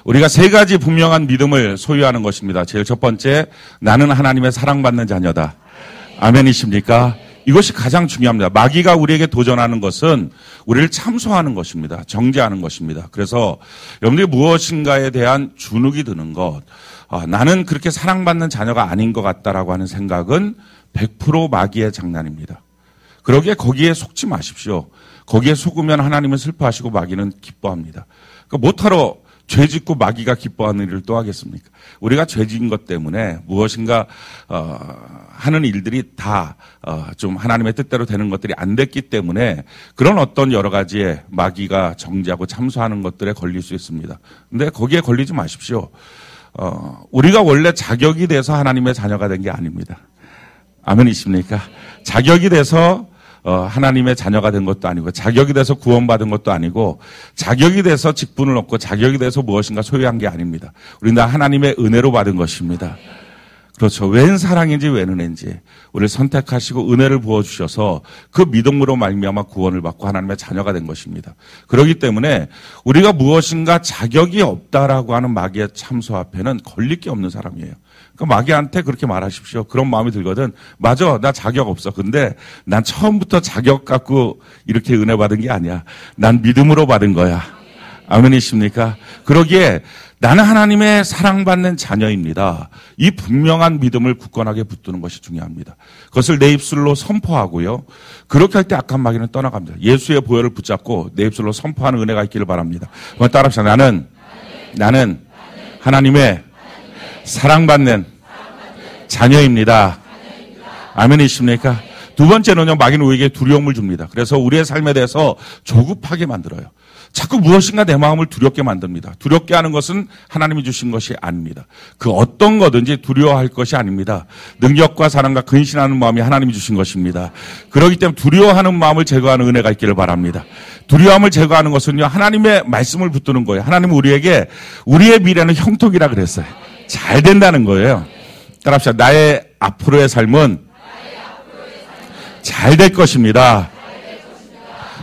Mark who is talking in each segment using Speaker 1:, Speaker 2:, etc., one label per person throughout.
Speaker 1: 우리가 세 가지 분명한 믿음을 소유하는 것입니다. 제일 첫 번째, 나는 하나님의 사랑받는 자녀다. 아멘이십니까? 이것이 가장 중요합니다. 마귀가 우리에게 도전하는 것은 우리를 참소하는 것입니다. 정죄하는 것입니다. 그래서 여러분들이 무엇인가에 대한 주눅이 드는 것, 나는 그렇게 사랑받는 자녀가 아닌 것 같다라고 하는 생각은 100% 마귀의 장난입니다. 그러기에 거기에 속지 마십시오. 거기에 속으면 하나님은 슬퍼하시고 마귀는 기뻐합니다. 그러니까 못하러 죄 짓고 마귀가 기뻐하는 일을 또 하겠습니까? 우리가 죄 지은 것 때문에 무엇인가 하는 일들이 다 좀 하나님의 뜻대로 되는 것들이 안 됐기 때문에 그런 어떤 여러 가지의 마귀가 정죄하고 참소하는 것들에 걸릴 수 있습니다. 근데 거기에 걸리지 마십시오. 우리가 원래 자격이 돼서 하나님의 자녀가 된 게 아닙니다. 아멘이십니까? 자격이 돼서 하나님의 자녀가 된 것도 아니고, 자격이 돼서 구원받은 것도 아니고, 자격이 돼서 직분을 얻고, 자격이 돼서 무엇인가 소유한 게 아닙니다. 우리는 다 하나님의 은혜로 받은 것입니다. 그렇죠. 웬 사랑인지 웬 은혜인지 우리를 선택하시고 은혜를 부어주셔서 그 믿음으로 말미암아 구원을 받고 하나님의 자녀가 된 것입니다. 그렇기 때문에 우리가 무엇인가 자격이 없다라고 하는 마귀의 참소 앞에는 걸릴 게 없는 사람이에요. 그러니까 마귀한테 그렇게 말하십시오. 그런 마음이 들거든. 맞아, 나 자격 없어. 근데 난 처음부터 자격 갖고 이렇게 은혜 받은 게 아니야. 난 믿음으로 받은 거야. 아멘이십니까? 그러기에 나는 하나님의 사랑받는 자녀입니다. 이 분명한 믿음을 굳건하게 붙드는 것이 중요합니다. 그것을 내 입술로 선포하고요. 그렇게 할 때 악한 마귀는 떠나갑니다. 예수의 보혈을 붙잡고 내 입술로 선포하는 은혜가 있기를 바랍니다. 한번 따라합시다. 나는 하나님의 사랑받는 자녀입니다. 아멘이십니까? 두 번째는요, 마귀는 우리에게 두려움을 줍니다. 그래서 우리의 삶에 대해서 조급하게 만들어요. 자꾸 무엇인가 내 마음을 두렵게 만듭니다. 두렵게 하는 것은 하나님이 주신 것이 아닙니다. 그 어떤 거든지 두려워할 것이 아닙니다. 능력과 사랑과 근신하는 마음이 하나님이 주신 것입니다. 그렇기 때문에 두려워하는 마음을 제거하는 은혜가 있기를 바랍니다. 두려움을 제거하는 것은요, 하나님의 말씀을 붙드는 거예요. 하나님은 우리에게 우리의 미래는 형통이라 그랬어요. 잘 된다는 거예요. 따라합시다. 나의 앞으로의 삶은 잘 될 것입니다.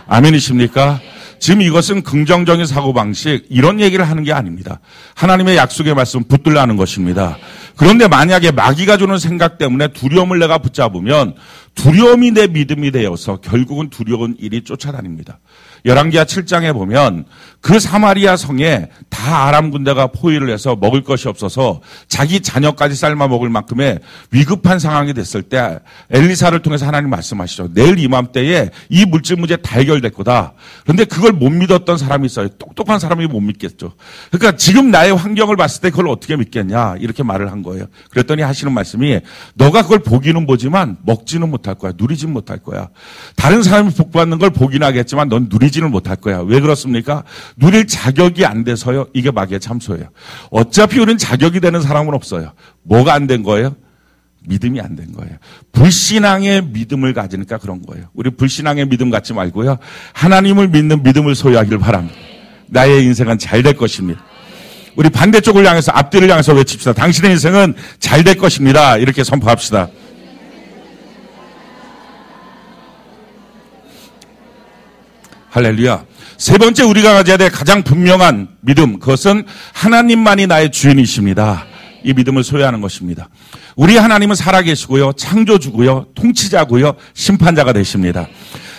Speaker 1: 아멘이십니까? 지금 이것은 긍정적인 사고방식, 이런 얘기를 하는 게 아닙니다. 하나님의 약속의 말씀 붙들라는 것입니다. 그런데 만약에 마귀가 주는 생각 때문에 두려움을 내가 붙잡으면 두려움이 내 믿음이 되어서 결국은 두려운 일이 쫓아다닙니다. 열왕기하 7장에 보면 그 사마리아 성에 다 아람 군대가 포위를 해서 먹을 것이 없어서 자기 자녀까지 삶아 먹을 만큼의 위급한 상황이 됐을 때 엘리사를 통해서 하나님 말씀하시죠. 내일 이맘때에 이 물질 문제 다 해결될 거다. 그런데 그걸 못 믿었던 사람이 있어요. 똑똑한 사람이 못 믿겠죠. 그러니까 지금 나의 환경을 봤을 때 그걸 어떻게 믿겠냐 이렇게 말을 한 거예요. 그랬더니 하시는 말씀이 너가 그걸 보기는 보지만 먹지는 못할 거야. 누리지는 못할 거야. 다른 사람이 복받는 걸 보긴 하겠지만 넌 누리지는 못할 거야. 왜 그렇습니까? 누릴 자격이 안 돼서요. 이게 마귀의 참소예요. 어차피 우리는 자격이 되는 사람은 없어요. 뭐가 안 된 거예요? 믿음이 안 된 거예요. 불신앙의 믿음을 가지니까 그런 거예요. 우리 불신앙의 믿음 갖지 말고요. 하나님을 믿는 믿음을 소유하기를 바랍니다. 나의 인생은 잘 될 것입니다. 우리 반대쪽을 향해서 앞뒤를 향해서 외칩시다. 당신의 인생은 잘 될 것입니다. 이렇게 선포합시다. 할렐루야. 세 번째 우리가 가져야 될 가장 분명한 믿음, 그것은 하나님만이 나의 주인이십니다. 이 믿음을 소유하는 것입니다. 우리 하나님은 살아계시고요, 창조주고요, 통치자고요, 심판자가 되십니다.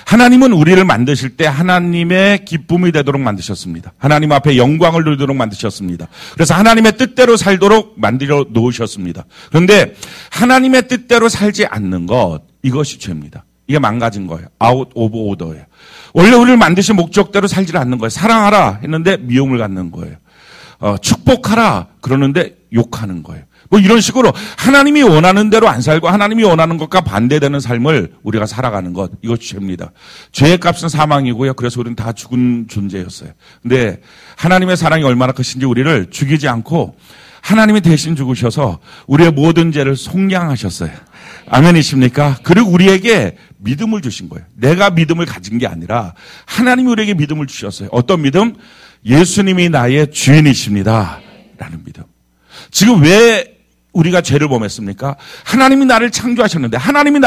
Speaker 1: 하나님은 우리를 만드실 때 하나님의 기쁨이 되도록 만드셨습니다. 하나님 앞에 영광을 누리도록 만드셨습니다. 그래서 하나님의 뜻대로 살도록 만들어 놓으셨습니다. 그런데 하나님의 뜻대로 살지 않는 것, 이것이 죄입니다. 이게 망가진 거예요. 아웃 오브 오더예요. 원래 우리를 만드신 목적대로 살지 않는 거예요. 사랑하라 했는데 미움을 갖는 거예요. 축복하라 그러는데 욕하는 거예요. 뭐 이런 식으로 하나님이 원하는 대로 안 살고 하나님이 원하는 것과 반대되는 삶을 우리가 살아가는 것, 이것이 죄입니다. 죄의 값은 사망이고요. 그래서 우리는 다 죽은 존재였어요. 근데 하나님의 사랑이 얼마나 크신지 우리를 죽이지 않고 하나님이 대신 죽으셔서 우리의 모든 죄를 속량하셨어요. 아멘이십니까? 그리고 우리에게 믿음을 주신 거예요. 내가 믿음을 가진 게 아니라 하나님이 우리에게 믿음을 주셨어요. 어떤 믿음? 예수님이 나의 주인이십니다. 라는 믿음. 지금 왜 우리가 죄를 범했습니까? 하나님이 나를 창조하셨는데, 하나님이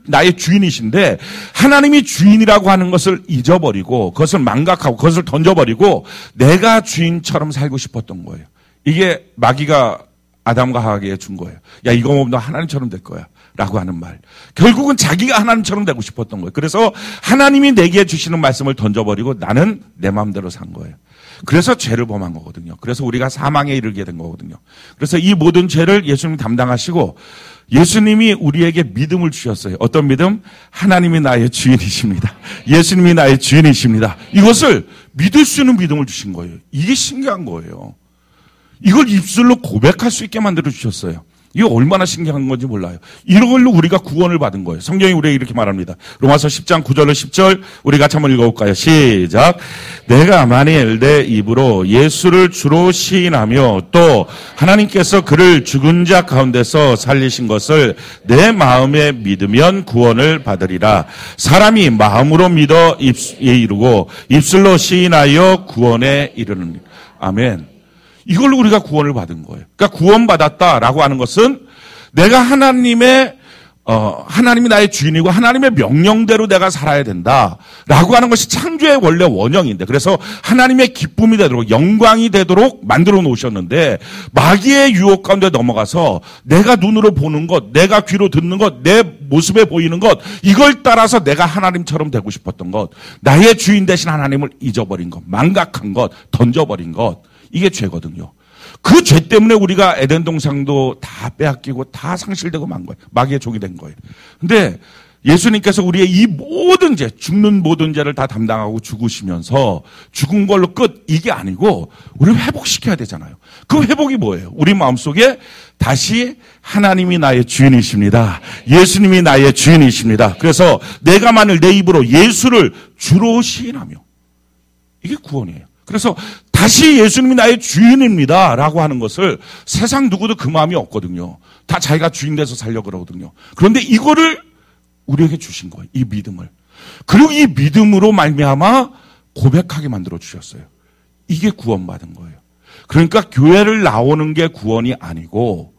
Speaker 1: 나의 주인이신데, 하나님이 주인이라고 하는 것을 잊어버리고, 그것을 망각하고, 그것을 던져버리고, 내가 주인처럼 살고 싶었던 거예요. 이게 마귀가 아담과 하와에게 준 거예요. 야, 이거 먹으면 너 하나님처럼 될 거야. 라고 하는 말. 결국은 자기가 하나님처럼 되고 싶었던 거예요. 그래서 하나님이 내게 주시는 말씀을 던져버리고 나는 내 마음대로 산 거예요. 그래서 죄를 범한 거거든요. 그래서 우리가 사망에 이르게 된 거거든요. 그래서 이 모든 죄를 예수님이 담당하시고 예수님이 우리에게 믿음을 주셨어요. 어떤 믿음? 하나님이 나의 주인이십니다. 예수님이 나의 주인이십니다. 이것을 믿을 수 있는 믿음을 주신 거예요. 이게 신기한 거예요. 이걸 입술로 고백할 수 있게 만들어 주셨어요. 이게 얼마나 신기한 건지 몰라요. 이런 걸로 우리가 구원을 받은 거예요. 성경이 우리에게 이렇게 말합니다. 로마서 10장 9절로 10절 우리 같이 한번 읽어볼까요? 시작. 내가 만일 내 입으로 예수를 주로 시인하며 또 하나님께서 그를 죽은 자 가운데서 살리신 것을 내 마음에 믿으면 구원을 받으리라. 사람이 마음으로 믿어 입술에 이르고 입술로 시인하여 구원에 이르는. 아멘. 이걸로 우리가 구원을 받은 거예요. 그러니까 구원받았다라고 하는 것은 내가 하나님이 나의 주인이고 하나님의 명령대로 내가 살아야 된다라고 하는 것이 창조의 원래 원형인데, 그래서 하나님의 기쁨이 되도록 영광이 되도록 만들어 놓으셨는데 마귀의 유혹 가운데 넘어가서 내가 눈으로 보는 것, 내가 귀로 듣는 것, 내 모습에 보이는 것, 이걸 따라서 내가 하나님처럼 되고 싶었던 것, 나의 주인 대신 하나님을 잊어버린 것, 망각한 것, 던져버린 것, 이게 죄거든요. 그 죄 때문에 우리가 에덴 동산도 다 빼앗기고 다 상실되고 만 거예요. 마귀의 종이 된 거예요. 근데 예수님께서 우리의 이 모든 죄, 죽는 모든 죄를 다 담당하고 죽으시면서 죽은 걸로 끝, 이게 아니고 우리를 회복시켜야 되잖아요. 그 회복이 뭐예요? 우리 마음속에 다시 하나님이 나의 주인이십니다. 예수님이 나의 주인이십니다. 그래서 내가 만일 내 입으로 예수를 주로 시인하며, 이게 구원이에요. 그래서 다시 예수님이 나의 주인입니다 라고 하는 것을 세상 누구도 그 마음이 없거든요. 다 자기가 주인 돼서 살려고 그러거든요. 그런데 이거를 우리에게 주신 거예요. 이 믿음을. 그리고 이 믿음으로 말미암아 고백하게 만들어 주셨어요. 이게 구원받은 거예요. 그러니까 교회를 나오는 게 구원이 아니고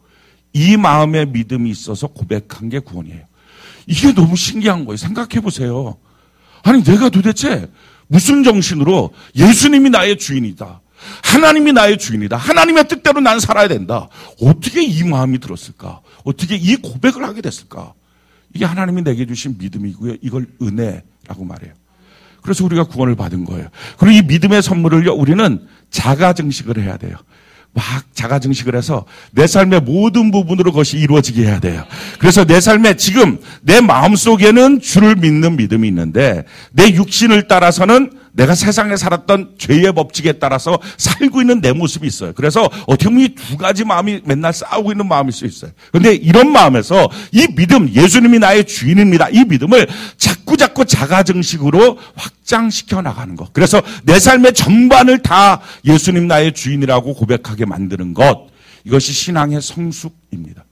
Speaker 1: 이 마음의 믿음이 있어서 고백한 게 구원이에요. 이게 너무 신기한 거예요. 생각해 보세요. 아니, 내가 도대체 무슨 정신으로 예수님이 나의 주인이다, 하나님이 나의 주인이다, 하나님의 뜻대로 난 살아야 된다, 어떻게 이 마음이 들었을까? 어떻게 이 고백을 하게 됐을까? 이게 하나님이 내게 주신 믿음이고요. 이걸 은혜라고 말해요. 그래서 우리가 구원을 받은 거예요. 그리고 이 믿음의 선물을요, 우리는 자가 증식을 해야 돼요. 막 자가 증식을 해서 내 삶의 모든 부분으로 그것이 이루어지게 해야 돼요. 그래서 내 삶에 지금 내 마음속에는 주를 믿는 믿음이 있는데 내 육신을 따라서는 내가 세상에 살았던 죄의 법칙에 따라서 살고 있는 내 모습이 있어요. 그래서 어떻게 보면 이 두 가지 마음이 맨날 싸우고 있는 마음일 수 있어요. 그런데 이런 마음에서 이 믿음, 예수님이 나의 주인입니다, 이 믿음을 자꾸 자가 증식으로 확장시켜 나가는 것. 그래서 내 삶의 전반을 다 예수님 나의 주인이라고 고백하게 만드는 것. 이것이 신앙의 성숙입니다.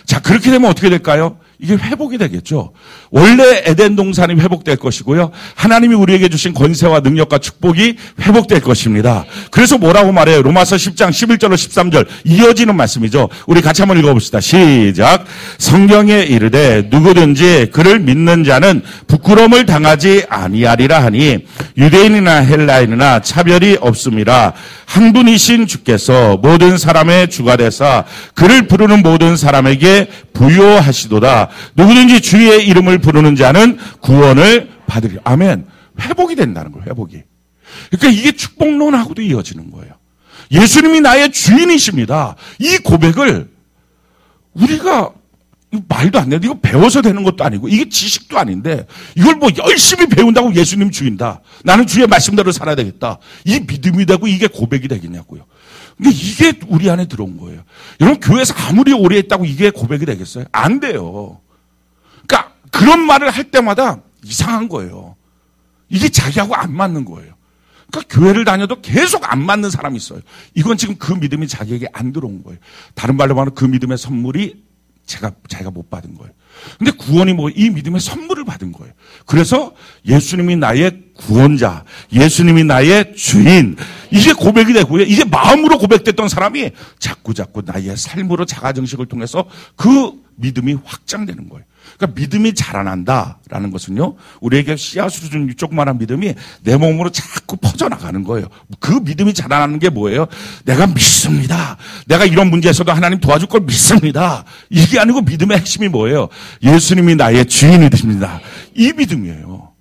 Speaker 1: 자, 그렇게 되면 어떻게 될까요? 이게 회복이 되겠죠. 원래 에덴 동산이 회복될 것이고요. 하나님이 우리에게 주신 권세와 능력과 축복이 회복될 것입니다. 그래서 뭐라고 말해요? 로마서 10장 11절로 13절 이어지는 말씀이죠. 우리 같이 한번 읽어봅시다. 시작. 성경에 이르되 누구든지 그를 믿는 자는 부끄러움을 당하지 아니하리라 하니 유대인이나 헬라인이나 차별이 없음이라. 한 분이신 주께서 모든 사람의 주가 되사 그를 부르는 모든 사람에게 부요하시도다. 누구든지 주의 이름을 부르는 자는 구원을 받으리라. 아멘. 회복이 된다는 거예요. 회복이. 그러니까 이게 축복론하고도 이어지는 거예요. 예수님이 나의 주인이십니다. 이 고백을 우리가 말도 안 되는데, 이거 배워서 되는 것도 아니고 이게 지식도 아닌데 이걸 뭐 열심히 배운다고 예수님 주인다, 나는 주의 말씀대로 살아야 되겠다, 이 믿음이 되고 이게 고백이 되겠냐고요. 근데 이게 우리 안에 들어온 거예요. 여러분, 교회에서 아무리 오래 했다고 이게 고백이 되겠어요? 안 돼요. 그러니까 그런 말을 할 때마다 이상한 거예요. 이게 자기하고 안 맞는 거예요. 그러니까 교회를 다녀도 계속 안 맞는 사람이 있어요. 이건 지금 그 믿음이 자기에게 안 들어온 거예요. 다른 말로 말하면 그 믿음의 선물이 자기가 못 받은 거예요. 근데 구원이 뭐 이 믿음의 선물을 받은 거예요. 그래서 예수님이 나의 구원자, 예수님이 나의 주인. 이게 고백이 되고요. 이게 마음으로 고백됐던 사람이 자꾸 나의 삶으로 자가증식을 통해서 그 믿음이 확장되는 거예요. 그러니까 믿음이 자라난다라는 것은요, 우리에게 씨앗으로 준 조그마한 믿음이 내 몸으로 자꾸 퍼져나가는 거예요. 그 믿음이 자라나는 게 뭐예요? 내가 믿습니다. 내가 이런 문제에서도 하나님 도와줄 걸 믿습니다. 이게 아니고 믿음의 핵심이 뭐예요? 예수님이 나의 주인이 되십니다. 이 믿음이에요.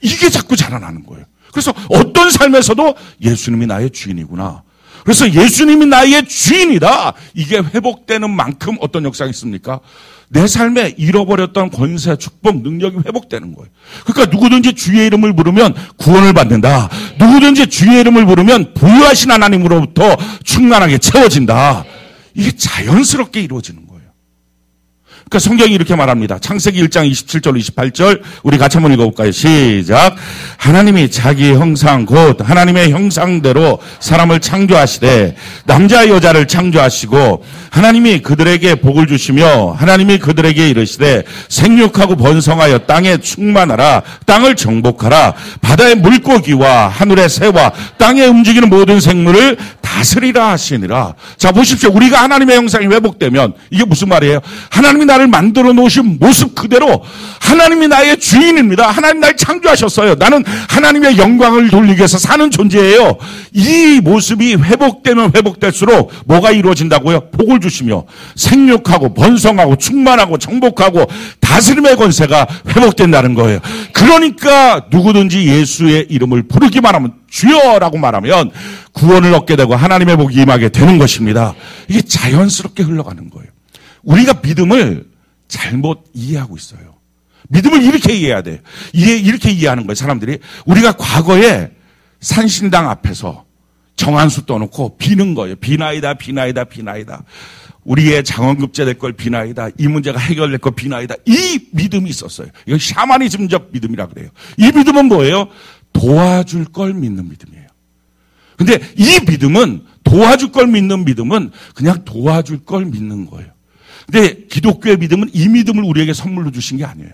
Speaker 1: 이게 자꾸 자라나는 거예요. 그래서 어떤 삶에서도 예수님이 나의 주인이구나. 그래서 예수님이 나의 주인이다. 이게 회복되는 만큼 어떤 역사가 있습니까? 내 삶에 잃어버렸던 권세, 축복, 능력이 회복되는 거예요. 그러니까 누구든지 주의 이름을 부르면 구원을 받는다. 누구든지 주의 이름을 부르면 부유하신 하나님으로부터 충만하게 채워진다. 이게 자연스럽게 이루어지는 거예요. 그러니까 성경이 이렇게 말합니다. 창세기 1장 27절 28절 우리 같이 한번 읽어볼까요? 시작. 하나님이 자기 형상 곧 하나님의 형상대로 사람을 창조하시되 남자 여자를 창조하시고 하나님이 그들에게 복을 주시며 하나님이 그들에게 이르시되 생육하고 번성하여 땅에 충만하라. 땅을 정복하라. 바다의 물고기와 하늘의 새와 땅에 움직이는 모든 생물을 다스리라 하시니라. 자, 보십시오. 우리가 하나님의 형상이 회복되면 이게 무슨 말이에요? 하나님이 나를 만들어 놓으신 모습 그대로 하나님이 나의 주인입니다. 하나님 날 창조하셨어요. 나는 하나님의 영광을 돌리기 위해서 사는 존재예요. 이 모습이 회복되면 회복될수록 뭐가 이루어진다고요? 복을 주시며 생육하고 번성하고 충만하고 정복하고 다스림의 권세가 회복된다는 거예요. 그러니까 누구든지 예수의 이름을 부르기만 하면 주여라고 말하면 구원을 얻게 되고 하나님의 복이 임하게 되는 것입니다. 이게 자연스럽게 흘러가는 거예요. 우리가 믿음을 잘못 이해하고 있어요. 믿음을 이렇게 이해해야 돼요. 이렇게 이해하는 거예요, 사람들이. 우리가 과거에 산신당 앞에서 정한수 떠놓고 비는 거예요. 비나이다, 비나이다, 비나이다. 우리의 장원급제 될 걸 비나이다. 이 문제가 해결될 걸 비나이다. 이 믿음이 있었어요. 이건 샤머니즘적 믿음이라 그래요. 이 믿음은 뭐예요? 도와줄 걸 믿는 믿음이에요. 근데 이 믿음은 도와줄 걸 믿는 믿음은 그냥 도와줄 걸 믿는 거예요. 근데 기독교의 믿음은 이 믿음을 우리에게 선물로 주신 게 아니에요.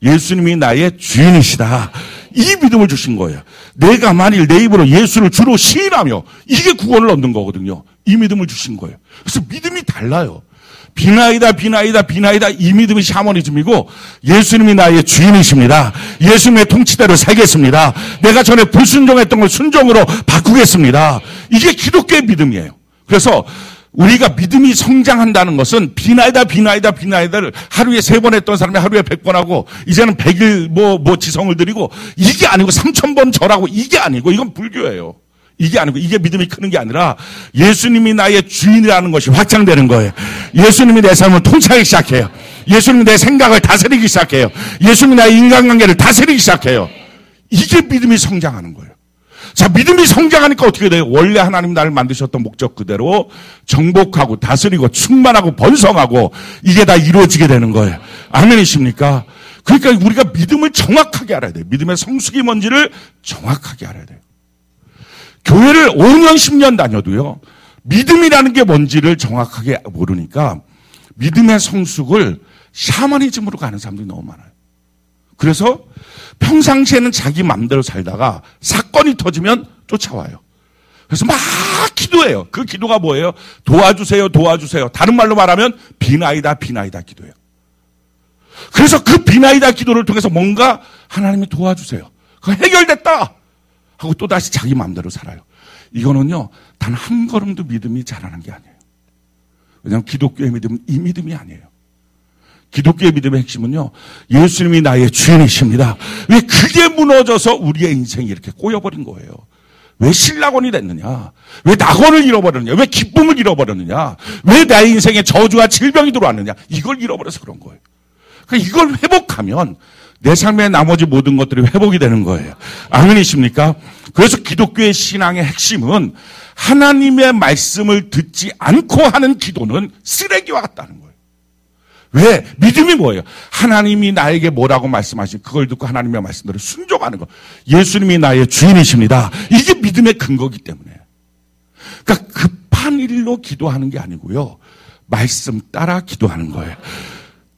Speaker 1: 예수님이 나의 주인이시다. 이 믿음을 주신 거예요. 내가 만일 내 입으로 예수를 주로 시인하며 이게 구원을 얻는 거거든요. 이 믿음을 주신 거예요. 그래서 믿음이 달라요. 비나이다, 비나이다, 비나이다. 이 믿음이 샤머니즘이고 예수님이 나의 주인이십니다. 예수님의 통치대로 살겠습니다. 내가 전에 불순종했던 걸 순종으로 바꾸겠습니다. 이게 기독교의 믿음이에요. 그래서 우리가 믿음이 성장한다는 것은 비나이다, 비나이다, 비나이다를 하루에 3번 했던 사람이 하루에 100번 하고 이제는 100일 지성을 드리고 이게 아니고 3000번 절하고 이게 아니고 이건 불교예요. 이게 아니고 이게 믿음이 크는 게 아니라 예수님이 나의 주인이라는 것이 확장되는 거예요. 예수님이 내 삶을 통치하기 시작해요. 예수님이 내 생각을 다스리기 시작해요. 예수님이 나의 인간관계를 다스리기 시작해요. 이게 믿음이 성장하는 거예요. 자, 믿음이 성장하니까 어떻게 돼요? 원래 하나님 나를 만드셨던 목적 그대로 정복하고 다스리고 충만하고 번성하고 이게 다 이루어지게 되는 거예요. 아멘이십니까? 그러니까 우리가 믿음을 정확하게 알아야 돼요. 믿음의 성숙이 뭔지를 정확하게 알아야 돼요. 교회를 5년, 10년 다녀도요, 믿음이라는 게 뭔지를 정확하게 모르니까 믿음의 성숙을 샤머니즘으로 가는 사람들이 너무 많아요. 그래서 평상시에는 자기 마음대로 살다가 사건이 터지면 쫓아와요. 그래서 막 기도해요. 그 기도가 뭐예요? 도와주세요, 도와주세요. 다른 말로 말하면 비나이다, 비나이다 기도예요. 그래서 그 비나이다 기도를 통해서 뭔가 하나님이 도와주세요. 그거 해결됐다 하고 또다시 자기 마음대로 살아요. 이거는요, 단 한 걸음도 믿음이 자라는 게 아니에요. 왜냐하면 기독교의 믿음은 이 믿음이 아니에요. 기독교의 믿음의 핵심은요, 예수님이 나의 주인이십니다. 왜 그게 무너져서 우리의 인생이 이렇게 꼬여버린 거예요. 왜 신락원이 됐느냐? 왜 낙원을 잃어버렸느냐? 왜 기쁨을 잃어버렸느냐? 왜 나의 인생에 저주와 질병이 들어왔느냐? 이걸 잃어버려서 그런 거예요. 그러니까 이걸 회복하면 내 삶의 나머지 모든 것들이 회복이 되는 거예요. 아멘이십니까? 그래서 기독교의 신앙의 핵심은 하나님의 말씀을 듣지 않고 하는 기도는 쓰레기와 같다는 거예요. 왜? 믿음이 뭐예요? 하나님이 나에게 뭐라고 말씀하신 그걸 듣고 하나님의 말씀대로 순종하는 거. 예수님이 나의 주인이십니다. 이게 믿음의 근거이기 때문에. 그러니까 급한 일로 기도하는 게 아니고요. 말씀 따라 기도하는 거예요.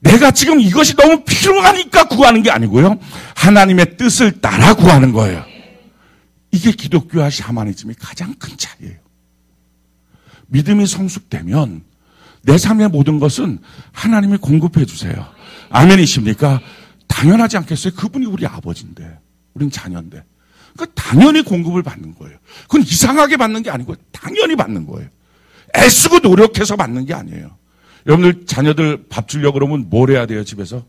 Speaker 1: 내가 지금 이것이 너무 필요하니까 구하는 게 아니고요. 하나님의 뜻을 따라 구하는 거예요. 이게 기독교와 샤머니즘이 가장 큰 차이예요. 믿음이 성숙되면 내 삶의 모든 것은 하나님이 공급해 주세요. 아멘이십니까? 당연하지 않겠어요? 그분이 우리 아버지인데, 우린 자녀인데. 그러니까 당연히 공급을 받는 거예요. 그건 이상하게 받는 게 아니고 당연히 받는 거예요. 애쓰고 노력해서 받는 게 아니에요. 여러분들 자녀들 밥 주려고 그러면 뭘 해야 돼요, 집에서?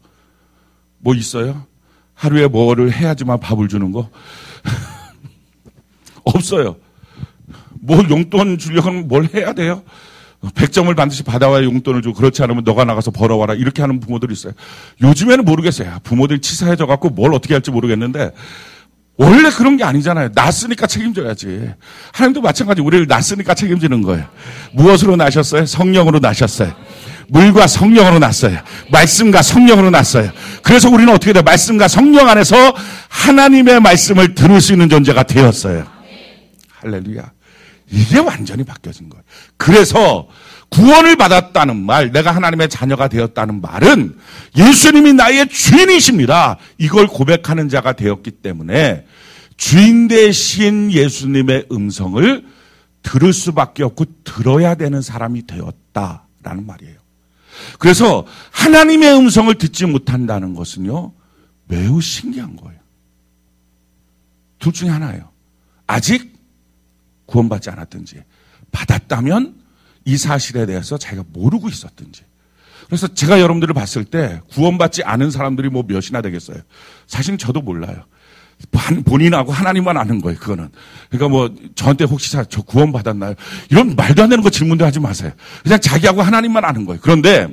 Speaker 1: 뭐 있어요? 하루에 뭐를 해야지만 밥을 주는 거? 없어요. 뭐 용돈 주려고 하면 뭘 해야 돼요? 100점을 반드시 받아와야 용돈을 주고 그렇지 않으면 너가 나가서 벌어와라 이렇게 하는 부모들이 있어요. 요즘에는 모르겠어요. 부모들이 치사해져 갖고 뭘 어떻게 할지 모르겠는데 원래 그런 게 아니잖아요. 낳았으니까 책임져야지. 하나님도 마찬가지 우리를 낳았으니까 책임지는 거예요. 무엇으로 낳으셨어요? 성령으로 낳으셨어요. 물과 성령으로 낳았어요. 말씀과 성령으로 낳았어요. 그래서 우리는 어떻게 돼요? 말씀과 성령 안에서 하나님의 말씀을 들을 수 있는 존재가 되었어요. 할렐루야. 이게 완전히 바뀌어진 거예요. 그래서 구원을 받았다는 말, 내가 하나님의 자녀가 되었다는 말은 예수님이 나의 주인이십니다. 이걸 고백하는 자가 되었기 때문에 주인 되신 예수님의 음성을 들을 수밖에 없고 들어야 되는 사람이 되었다라는 말이에요. 그래서 하나님의 음성을 듣지 못한다는 것은요, 매우 신기한 거예요. 둘 중에 하나예요. 아직 구원받지 않았든지, 받았다면 이 사실에 대해서 자기가 모르고 있었든지. 그래서 제가 여러분들을 봤을 때 구원받지 않은 사람들이 뭐 몇이나 되겠어요. 사실 저도 몰라요. 본인하고 하나님만 아는 거예요, 그거는. 그러니까 뭐 저한테 혹시 저 구원받았나요? 이런 말도 안 되는 거 질문도 하지 마세요. 그냥 자기하고 하나님만 아는 거예요. 그런데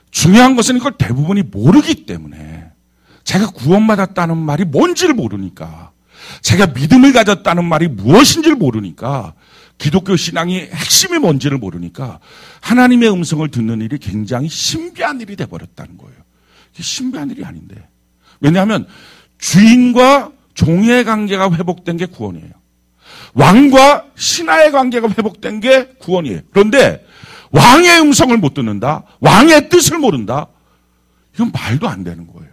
Speaker 1: 중요한 것은 이걸 대부분이 모르기 때문에 자기가 구원받았다는 말이 뭔지를 모르니까, 자기가 믿음을 가졌다는 말이 무엇인지를 모르니까, 기독교 신앙의 핵심이 뭔지를 모르니까 하나님의 음성을 듣는 일이 굉장히 신비한 일이 돼버렸다는 거예요. 이게 신비한 일이 아닌데. 왜냐하면 주인과 종의 관계가 회복된 게 구원이에요. 왕과 신하의 관계가 회복된 게 구원이에요. 그런데 왕의 음성을 못 듣는다, 왕의 뜻을 모른다, 이건 말도 안 되는 거예요.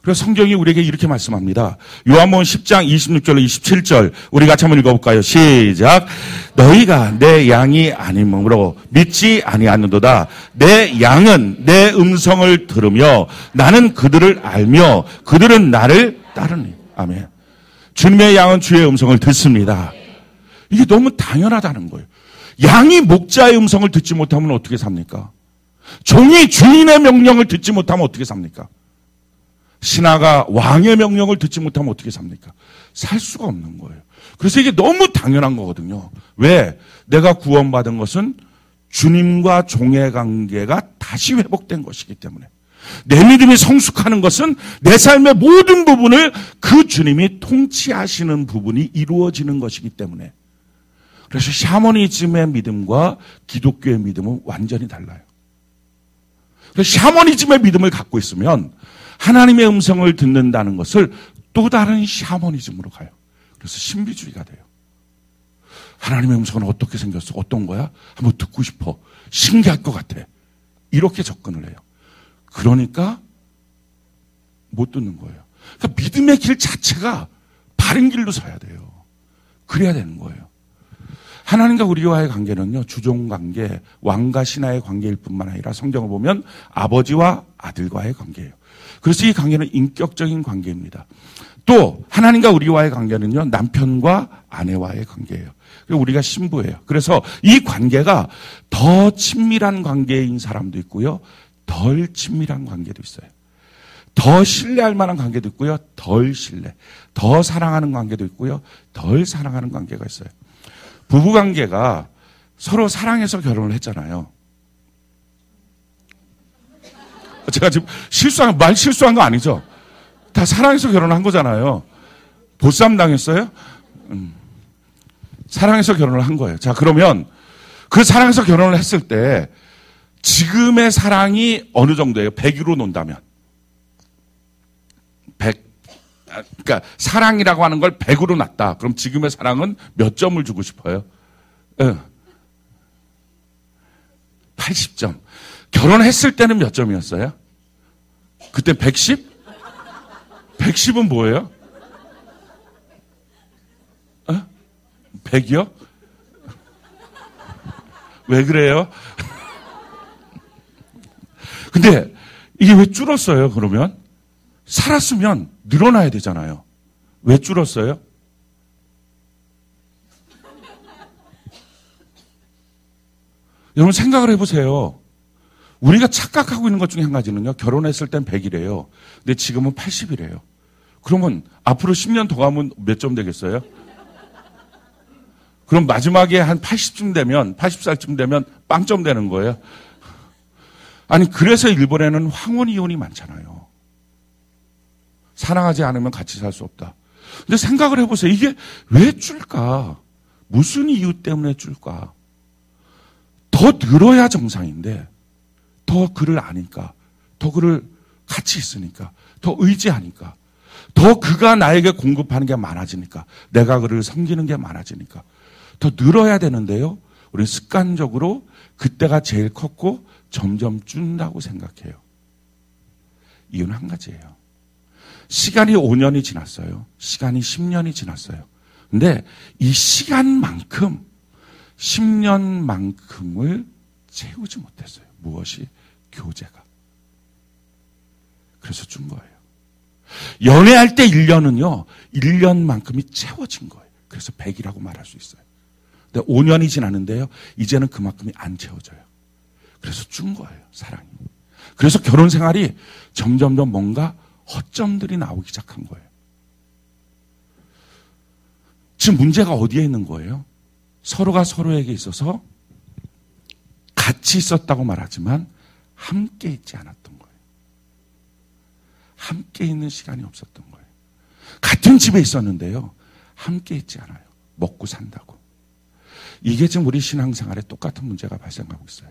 Speaker 1: 그래서 성경이 우리에게 이렇게 말씀합니다. 요한복음 10장 26절로 27절 우리 같이 한번 읽어볼까요? 시작. 너희가 내 양이 아니므로 믿지 아니하는도다. 내 양은 내 음성을 들으며 나는 그들을 알며 그들은 나를 따르니. 아멘. 주님의 양은 주의 음성을 듣습니다. 이게 너무 당연하다는 거예요. 양이 목자의 음성을 듣지 못하면 어떻게 삽니까? 종이 주인의 명령을 듣지 못하면 어떻게 삽니까? 신하가 왕의 명령을 듣지 못하면 어떻게 삽니까? 살 수가 없는 거예요. 그래서 이게 너무 당연한 거거든요. 왜? 내가 구원받은 것은 주님과 종의 관계가 다시 회복된 것이기 때문에. 내 믿음이 성숙하는 것은 내 삶의 모든 부분을 그 주님이 통치하시는 부분이 이루어지는 것이기 때문에. 그래서 샤머니즘의 믿음과 기독교의 믿음은 완전히 달라요. 그래서 샤머니즘의 믿음을 갖고 있으면 하나님의 음성을 듣는다는 것을 또 다른 샤머니즘으로 가요. 그래서 신비주의가 돼요. 하나님의 음성은 어떻게 생겼어? 어떤 거야? 한번 듣고 싶어. 신기할 것 같아. 이렇게 접근을 해요. 그러니까 못 듣는 거예요. 그러니까 믿음의 길 자체가 바른 길로 서야 돼요. 그래야 되는 거예요. 하나님과 우리와의 관계는요, 주종관계, 왕과 신하의 관계일 뿐만 아니라 성경을 보면 아버지와 아들과의 관계예요. 그래서 이 관계는 인격적인 관계입니다. 또 하나님과 우리와의 관계는요, 남편과 아내와의 관계예요. 우리가 신부예요. 그래서 이 관계가 더 친밀한 관계인 사람도 있고요, 덜 친밀한 관계도 있어요. 더 신뢰할 만한 관계도 있고요, 덜 신뢰. 더 사랑하는 관계도 있고요, 덜 사랑하는 관계가 있어요. 부부관계가 서로 사랑해서 결혼을 했잖아요. 제가 지금 실수한 거 아니죠? 다 사랑해서 결혼한 거잖아요. 보쌈 당했어요? 사랑해서 결혼을 한 거예요. 자, 그러면 그 사랑해서 결혼을 했을 때 지금의 사랑이 어느 정도예요? 100으로 논다면. 100. 그러니까 사랑이라고 하는 걸 100으로 놨다. 그럼 지금의 사랑은 몇 점을 주고 싶어요? 80점. 결혼했을 때는 몇 점이었어요? 그때 110? 110은 뭐예요? 100이요? 왜 그래요? 근데 이게 왜 줄었어요, 그러면? 살았으면 늘어나야 되잖아요. 왜 줄었어요? 여러분 생각을 해보세요. 우리가 착각하고 있는 것 중에 한 가지는요. 결혼했을 땐 100이래요. 근데 지금은 80이래요. 그러면 앞으로 10년 더 가면 몇 점 되겠어요? 그럼 마지막에 한 80쯤 되면, 80살쯤 되면 빵점 되는 거예요. 아니, 그래서 일본에는 황혼 이혼이 많잖아요. 사랑하지 않으면 같이 살 수 없다. 근데 생각을 해보세요. 이게 왜 줄까? 무슨 이유 때문에 줄까? 더 늘어야 정상인데, 더 그를 아니까, 더 그를 같이 있으니까, 더 의지하니까, 더 그가 나에게 공급하는 게 많아지니까, 내가 그를 섬기는 게 많아지니까, 더 늘어야 되는데요. 우리 습관적으로 그때가 제일 컸고 점점 준다고 생각해요. 이유는 한 가지예요. 시간이 5년이 지났어요. 시간이 10년이 지났어요. 근데 이 시간만큼 10년만큼을 채우지 못했어요. 무엇이? 교제가. 그래서 준 거예요. 연애할 때 1년은요. 1년만큼이 채워진 거예요. 그래서 100이라고 말할 수 있어요. 근데 5년이 지났는데요. 이제는 그만큼이 안 채워져요. 그래서 준 거예요. 사랑이. 그래서 결혼 생활이 점점점 뭔가 허점들이 나오기 시작한 거예요. 지금 문제가 어디에 있는 거예요? 서로가 서로에게 있어서 같이 있었다고 말하지만 함께 있지 않았던 거예요. 함께 있는 시간이 없었던 거예요. 같은 집에 있었는데요. 함께 있지 않아요. 먹고 산다고. 이게 지금 우리 신앙생활에 똑같은 문제가 발생하고 있어요.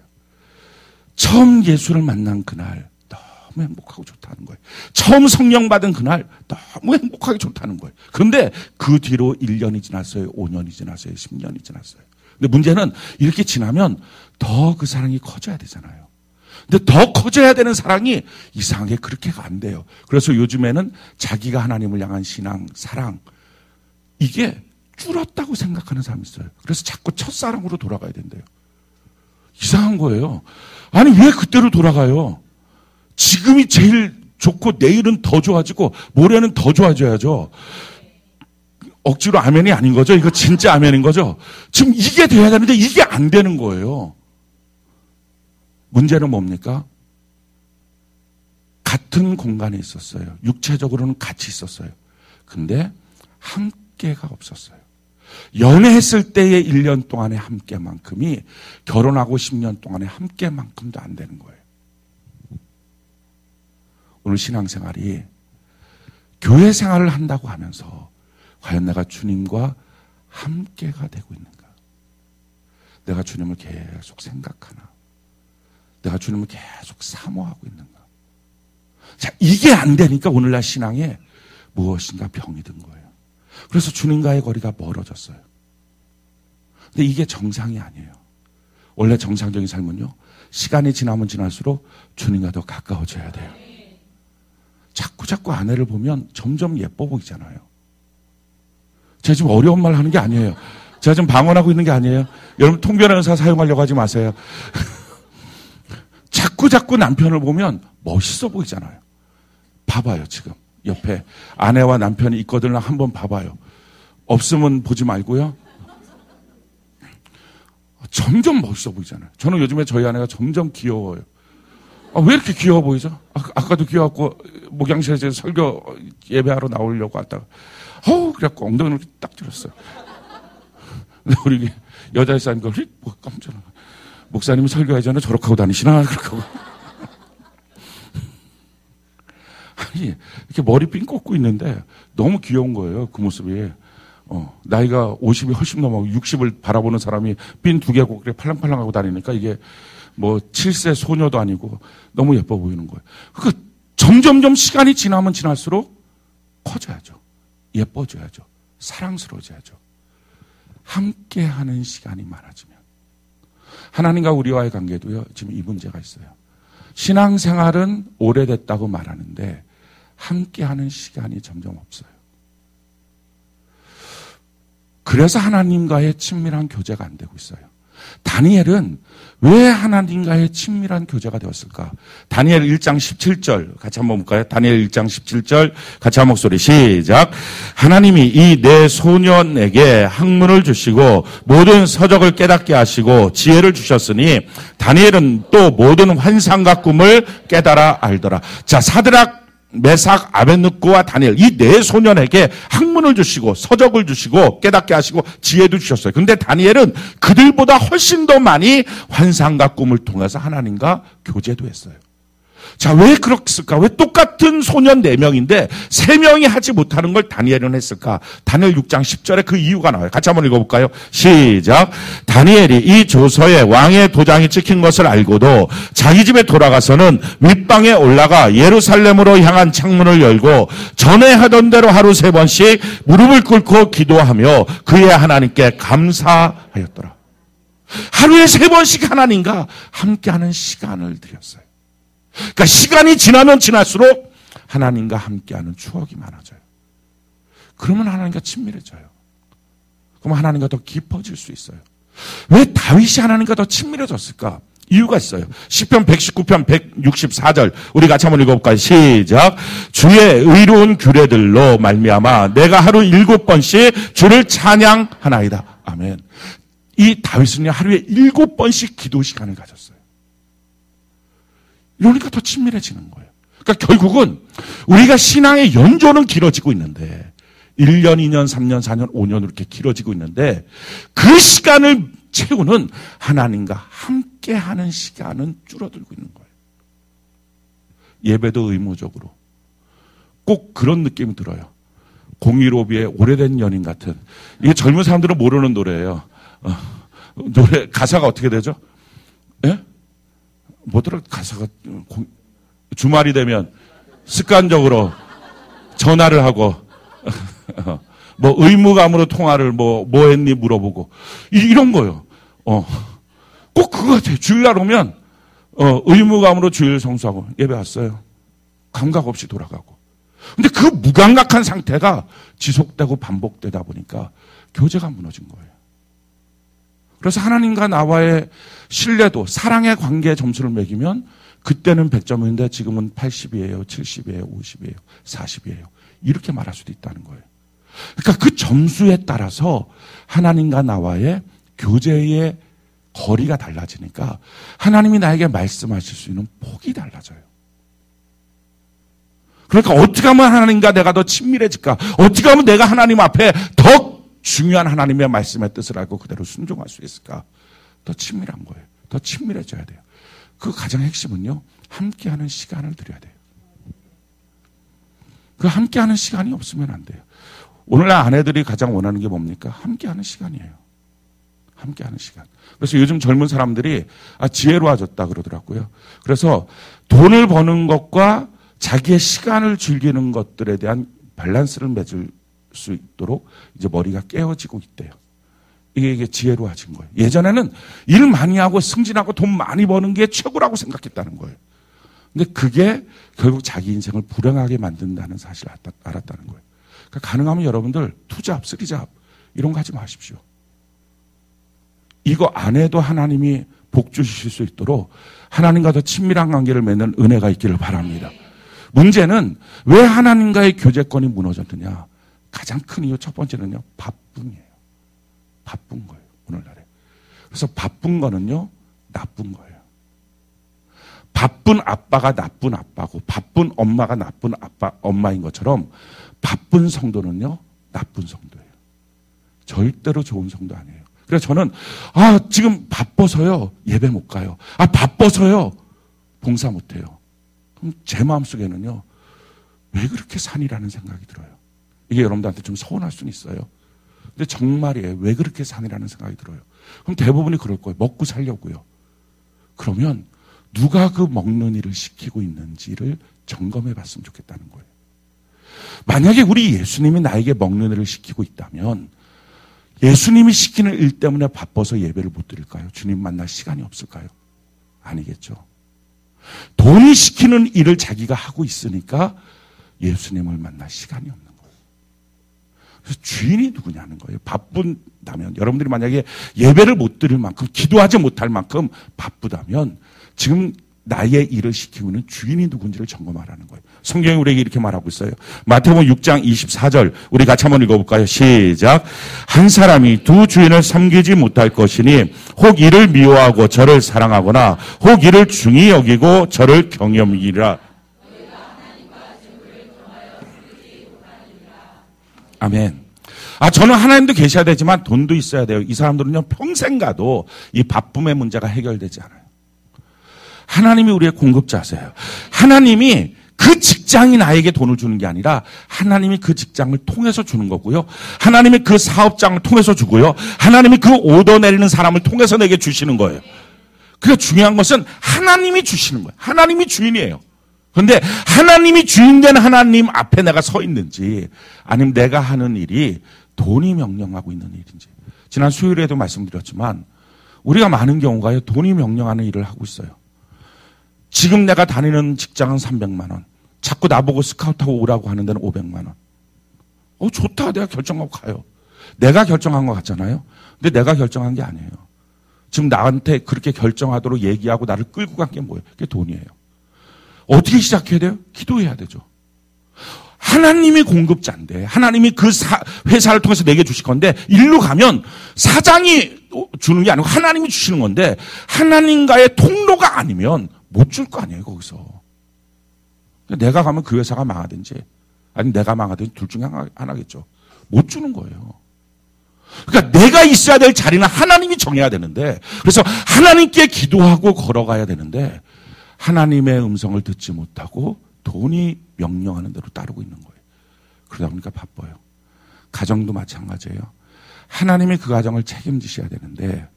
Speaker 1: 처음 예수를 만난 그날 너무 행복하고 좋다는 거예요. 처음 성령 받은 그날 너무 행복하게 좋다는 거예요. 그런데 그 뒤로 1년이 지났어요. 5년이 지났어요. 10년이 지났어요. 근데 문제는 이렇게 지나면 더 그 사랑이 커져야 되잖아요. 근데 더 커져야 되는 사랑이 이상하게 그렇게가 안 돼요. 그래서 요즘에는 자기가 하나님을 향한 신앙, 사랑 이게 줄었다고 생각하는 사람이 있어요. 그래서 자꾸 첫사랑으로 돌아가야 된대요. 이상한 거예요. 아니 왜 그때로 돌아가요? 지금이 제일 좋고 내일은 더 좋아지고 모레는 더 좋아져야죠. 억지로 아멘이 아닌 거죠? 이거 진짜 아멘인 거죠? 지금 이게 돼야 되는데 이게 안 되는 거예요. 문제는 뭡니까? 같은 공간에 있었어요. 육체적으로는 같이 있었어요. 근데 함께가 없었어요. 연애했을 때의 1년 동안의 함께만큼이 결혼하고 10년 동안의 함께만큼도 안 되는 거예요. 오늘 신앙생활이 교회 생활을 한다고 하면서 과연 내가 주님과 함께가 되고 있는가? 내가 주님을 계속 생각하나? 내가 주님을 계속 사모하고 있는가? 자, 이게 안 되니까 오늘날 신앙에 무엇인가 병이 든 거예요. 그래서 주님과의 거리가 멀어졌어요. 근데 이게 정상이 아니에요. 원래 정상적인 삶은요. 시간이 지나면 지날수록 주님과 더 가까워져야 돼요. 자꾸 아내를 보면 점점 예뻐 보이잖아요. 제가 지금 어려운 말 하는 게 아니에요. 제가 지금 방언하고 있는 게 아니에요. 여러분 통변의사 사용하려고 하지 마세요. 자꾸 남편을 보면 멋있어 보이잖아요. 봐봐요 지금. 옆에 아내와 남편이 있거든요. 한번 봐봐요. 없으면 보지 말고요. 점점 멋있어 보이잖아요. 저는 요즘에 저희 아내가 점점 귀여워요. 왜 이렇게 귀여워 보이죠? 아까도 귀여웠고 목양실에서 설교 예배하러 나오려고 하다가 그래갖고 엉덩이를 딱 들었어요. 우리 여자 사람과 깜짝 놀랐어요. 목사님이 설교하기 전에 저렇게 하고 다니시나? 그렇게 하고. 아니, 이렇게 머리 핀 꽂고 있는데 너무 귀여운 거예요. 그 모습이. 나이가 50이 훨씬 넘어 60을 바라보는 사람이 핀 두 개 꽂고 팔랑팔랑하고 다니니까 이게 뭐 7세 소녀도 아니고 너무 예뻐 보이는 거예요. 그러니까 점점점 시간이 지나면 지날수록 커져야죠. 예뻐져야죠. 사랑스러워져야죠. 함께하는 시간이 많아지면. 하나님과 우리와의 관계도요. 지금 이 문제가 있어요. 신앙생활은 오래됐다고 말하는데 함께하는 시간이 점점 없어요. 그래서 하나님과의 친밀한 교제가 안 되고 있어요. 다니엘은 왜 하나님과의 친밀한 교제가 되었을까? 다니엘 1장 17절 같이 한번 볼까요? 다니엘 1장 17절 같이 한 목소리 시작. 하나님이 이 네 소년에게 학문을 주시고 모든 서적을 깨닫게 하시고 지혜를 주셨으니 다니엘은 또 모든 환상과 꿈을 깨달아 알더라. 자, 사드락 메삭, 아벳느고와 다니엘 이 네 소년에게 학문을 주시고 서적을 주시고 깨닫게 하시고 지혜도 주셨어요. 그런데 다니엘은 그들보다 훨씬 더 많이 환상과 꿈을 통해서 하나님과 교제도 했어요. 자, 왜 그랬을까? 왜 똑같은 소년 4명인데 3명이 하지 못하는 걸 다니엘은 했을까? 다니엘 6장 10절에 그 이유가 나와요. 같이 한번 읽어볼까요? 시작. 다니엘이 이 조서에 왕의 도장이 찍힌 것을 알고도 자기 집에 돌아가서는 윗방에 올라가 예루살렘으로 향한 창문을 열고 전에 하던 대로 하루 3번씩 무릎을 꿇고 기도하며 그의 하나님께 감사하였더라. 하루에 3번씩 하나님과 함께하는 시간을 드렸어요. 그러니까 시간이 지나면 지날수록 하나님과 함께하는 추억이 많아져요. 그러면 하나님과 친밀해져요. 그럼 하나님과 더 깊어질 수 있어요. 왜 다윗이 하나님과 더 친밀해졌을까? 이유가 있어요. 시편 119편 164절 우리 같이 한번 읽어볼까요? 시작. 주의 의로운 규례들로 말미암아 내가 하루 7번씩 주를 찬양하나이다. 아멘. 이 다윗은요 하루에 7번씩 기도 시간을 가졌어요. 이러니까 더 친밀해지는 거예요. 그러니까 결국은 우리가 신앙의 연조는 길어지고 있는데 1년, 2년, 3년, 4년, 5년 이렇게 길어지고 있는데 그 시간을 채우는 하나님과 함께하는 시간은 줄어들고 있는 거예요. 예배도 의무적으로. 꼭 그런 느낌이 들어요. 015B의 오래된 연인 같은. 이게 젊은 사람들은 모르는 노래예요. 노래 가사가 어떻게 되죠? 예? 뭐더라 가사가 주말이 되면 습관적으로 전화를 하고 뭐 의무감으로 통화를 뭐 했니 물어보고 이런 거요. 꼭 그거 같아요. 주일날 오면 의무감으로 주일 성수하고 예배 왔어요. 감각 없이 돌아가고. 근데 그 무감각한 상태가 지속되고 반복되다 보니까 교제가 무너진 거예요. 그래서 하나님과 나와의 신뢰도, 사랑의 관계에 점수를 매기면 그때는 100점인데 지금은 80이에요, 70이에요, 50이에요, 40이에요. 이렇게 말할 수도 있다는 거예요. 그러니까 그 점수에 따라서 하나님과 나와의 교제의 거리가 달라지니까 하나님이 나에게 말씀하실 수 있는 폭이 달라져요. 그러니까 어떻게 하면 하나님과 내가 더 친밀해질까? 어떻게 하면 내가 하나님 앞에 더 중요한 하나님의 말씀의 뜻을 알고 그대로 순종할 수 있을까? 더 친밀한 거예요. 더 친밀해져야 돼요. 그 가장 핵심은요. 함께하는 시간을 드려야 돼요. 그 함께하는 시간이 없으면 안 돼요. 오늘날 아내들이 가장 원하는 게 뭡니까? 함께하는 시간이에요. 함께하는 시간. 그래서 요즘 젊은 사람들이 지혜로워졌다 그러더라고요. 그래서 돈을 버는 것과 자기의 시간을 즐기는 것들에 대한 밸런스를 맺을 수 있도록 이제 머리가 깨어지고 있대요. 이게 지혜로워진 거예요. 예전에는 일 많이 하고 승진하고 돈 많이 버는 게 최고라고 생각했다는 거예요. 근데 그게 결국 자기 인생을 불행하게 만든다는 사실을 알았다는 거예요. 그러니까 가능하면 여러분들 투잡, 쓰리잡 이런 거 하지 마십시오. 이거 안 해도 하나님이 복 주실 수 있도록 하나님과 더 친밀한 관계를 맺는 은혜가 있기를 바랍니다. 문제는 왜 하나님과의 교제권이 무너졌느냐? 가장 큰 이유 첫 번째는요. 바쁨이에요. 바쁜 거예요. 오늘날에. 그래서 바쁜 거는요. 나쁜 거예요. 바쁜 아빠가 나쁜 아빠고 바쁜 엄마가 나쁜 엄마인 것처럼 바쁜 성도는요. 나쁜 성도예요. 절대로 좋은 성도 아니에요. 그래서 저는 지금 바빠서요. 예배 못 가요. 바빠서요. 봉사 못 해요. 그럼 제 마음속에는요. 왜 그렇게 산이라는 생각이 들어요. 이게 여러분들한테 좀 서운할 수는 있어요. 근데 정말이에요. 왜 그렇게 산이라는 생각이 들어요. 그럼 대부분이 그럴 거예요. 먹고 살려고요. 그러면 누가 그 먹는 일을 시키고 있는지를 점검해 봤으면 좋겠다는 거예요. 만약에 우리 예수님이 나에게 먹는 일을 시키고 있다면 예수님이 시키는 일 때문에 바빠서 예배를 못 드릴까요? 주님 만날 시간이 없을까요? 아니겠죠. 돈이 시키는 일을 자기가 하고 있으니까 예수님을 만날 시간이 없는 거예요. 그래서 주인이 누구냐는 거예요. 바쁜다면, 여러분들이 만약에 예배를 못 드릴 만큼, 기도하지 못할 만큼 바쁘다면 지금 나의 일을 시키고 있는 주인이 누군지를 점검하라는 거예요. 성경이 우리에게 이렇게 말하고 있어요. 마태복음 6장 24절 우리 같이 한번 읽어볼까요? 시작. 한 사람이 두 주인을 섬기지 못할 것이니 혹 이를 미워하고 저를 사랑하거나 혹 이를 중히 여기고 저를 경외하리라. 아멘. 저는 하나님도 계셔야 되지만 돈도 있어야 돼요. 이 사람들은요 평생 가도 이 바쁨의 문제가 해결되지 않아요. 하나님이 우리의 공급자세요. 하나님이 그 직장이 나에게 돈을 주는 게 아니라 하나님이 그 직장을 통해서 주는 거고요. 하나님이 그 사업장을 통해서 주고요. 하나님이 그 오더 내리는 사람을 통해서 내게 주시는 거예요. 그러니까 중요한 것은 하나님이 주시는 거예요. 하나님이 주인이에요. 그런데 하나님이 주인된 하나님 앞에 내가 서 있는지 아니면 내가 하는 일이 돈이 명령하고 있는 일인지. 지난 수요일에도 말씀드렸지만 우리가 많은 경우가요. 돈이 명령하는 일을 하고 있어요. 지금 내가 다니는 직장은 300만 원. 자꾸 나보고 스카우트하고 오라고 하는 데는 500만 원. 좋다. 내가 결정하고 가요. 내가 결정한 것 같잖아요. 근데 내가 결정한 게 아니에요. 지금 나한테 그렇게 결정하도록 얘기하고 나를 끌고 간 게 뭐예요? 그게 돈이에요. 어떻게 시작해야 돼요? 기도해야 되죠. 하나님이 공급자인데 하나님이 그 회사를 통해서 내게 주실 건데 일로 가면 사장이 주는 게 아니고 하나님이 주시는 건데 하나님과의 통로가 아니면 못 줄 거 아니에요, 거기서. 내가 가면 그 회사가 망하든지, 아니면 내가 망하든지 둘 중에 하나겠죠. 못 주는 거예요. 그러니까 내가 있어야 될 자리는 하나님이 정해야 되는데, 그래서 하나님께 기도하고 걸어가야 되는데, 하나님의 음성을 듣지 못하고 돈이 명령하는 대로 따르고 있는 거예요. 그러다 보니까 바빠요. 가정도 마찬가지예요. 하나님이 그 가정을 책임지셔야 되는데,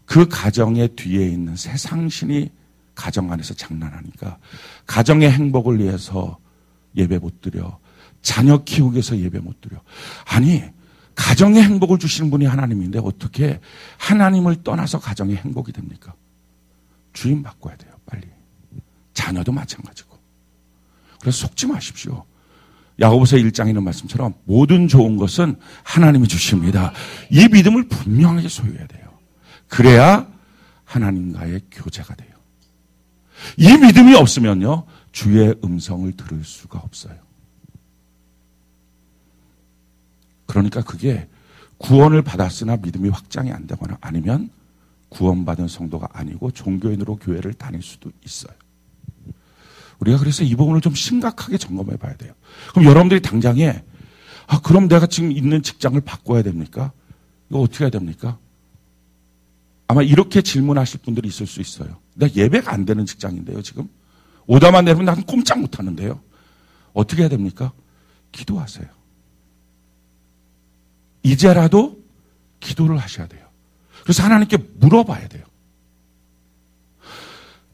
Speaker 1: 그 가정의 뒤에 있는 세상신이 가정 안에서 장난하니까 가정의 행복을 위해서 예배 못 드려. 자녀 키우기 위해서 예배 못 드려. 아니 가정의 행복을 주시는 분이 하나님인데 어떻게 하나님을 떠나서 가정의 행복이 됩니까? 주인 바꿔야 돼요. 빨리. 자녀도 마찬가지고. 그래서 속지 마십시오. 야고보서 1장에 있는 말씀처럼 모든 좋은 것은 하나님이 주십니다. 이 믿음을 분명하게 소유해야 돼요. 그래야 하나님과의 교제가 돼요. 이 믿음이 없으면요, 주의 음성을 들을 수가 없어요. 그러니까 그게 구원을 받았으나 믿음이 확장이 안 되거나 아니면 구원받은 성도가 아니고 종교인으로 교회를 다닐 수도 있어요. 우리가 그래서 이 부분을 좀 심각하게 점검해 봐야 돼요. 그럼 여러분들이 당장에, 그럼 내가 지금 있는 직장을 바꿔야 됩니까? 이거 어떻게 해야 됩니까? 아마 이렇게 질문하실 분들이 있을 수 있어요. 내가 예배가 안 되는 직장인데요, 지금. 오다만 내면 나는 꼼짝 못 하는데요. 어떻게 해야 됩니까? 기도하세요. 이제라도 기도를 하셔야 돼요. 그래서 하나님께 물어봐야 돼요.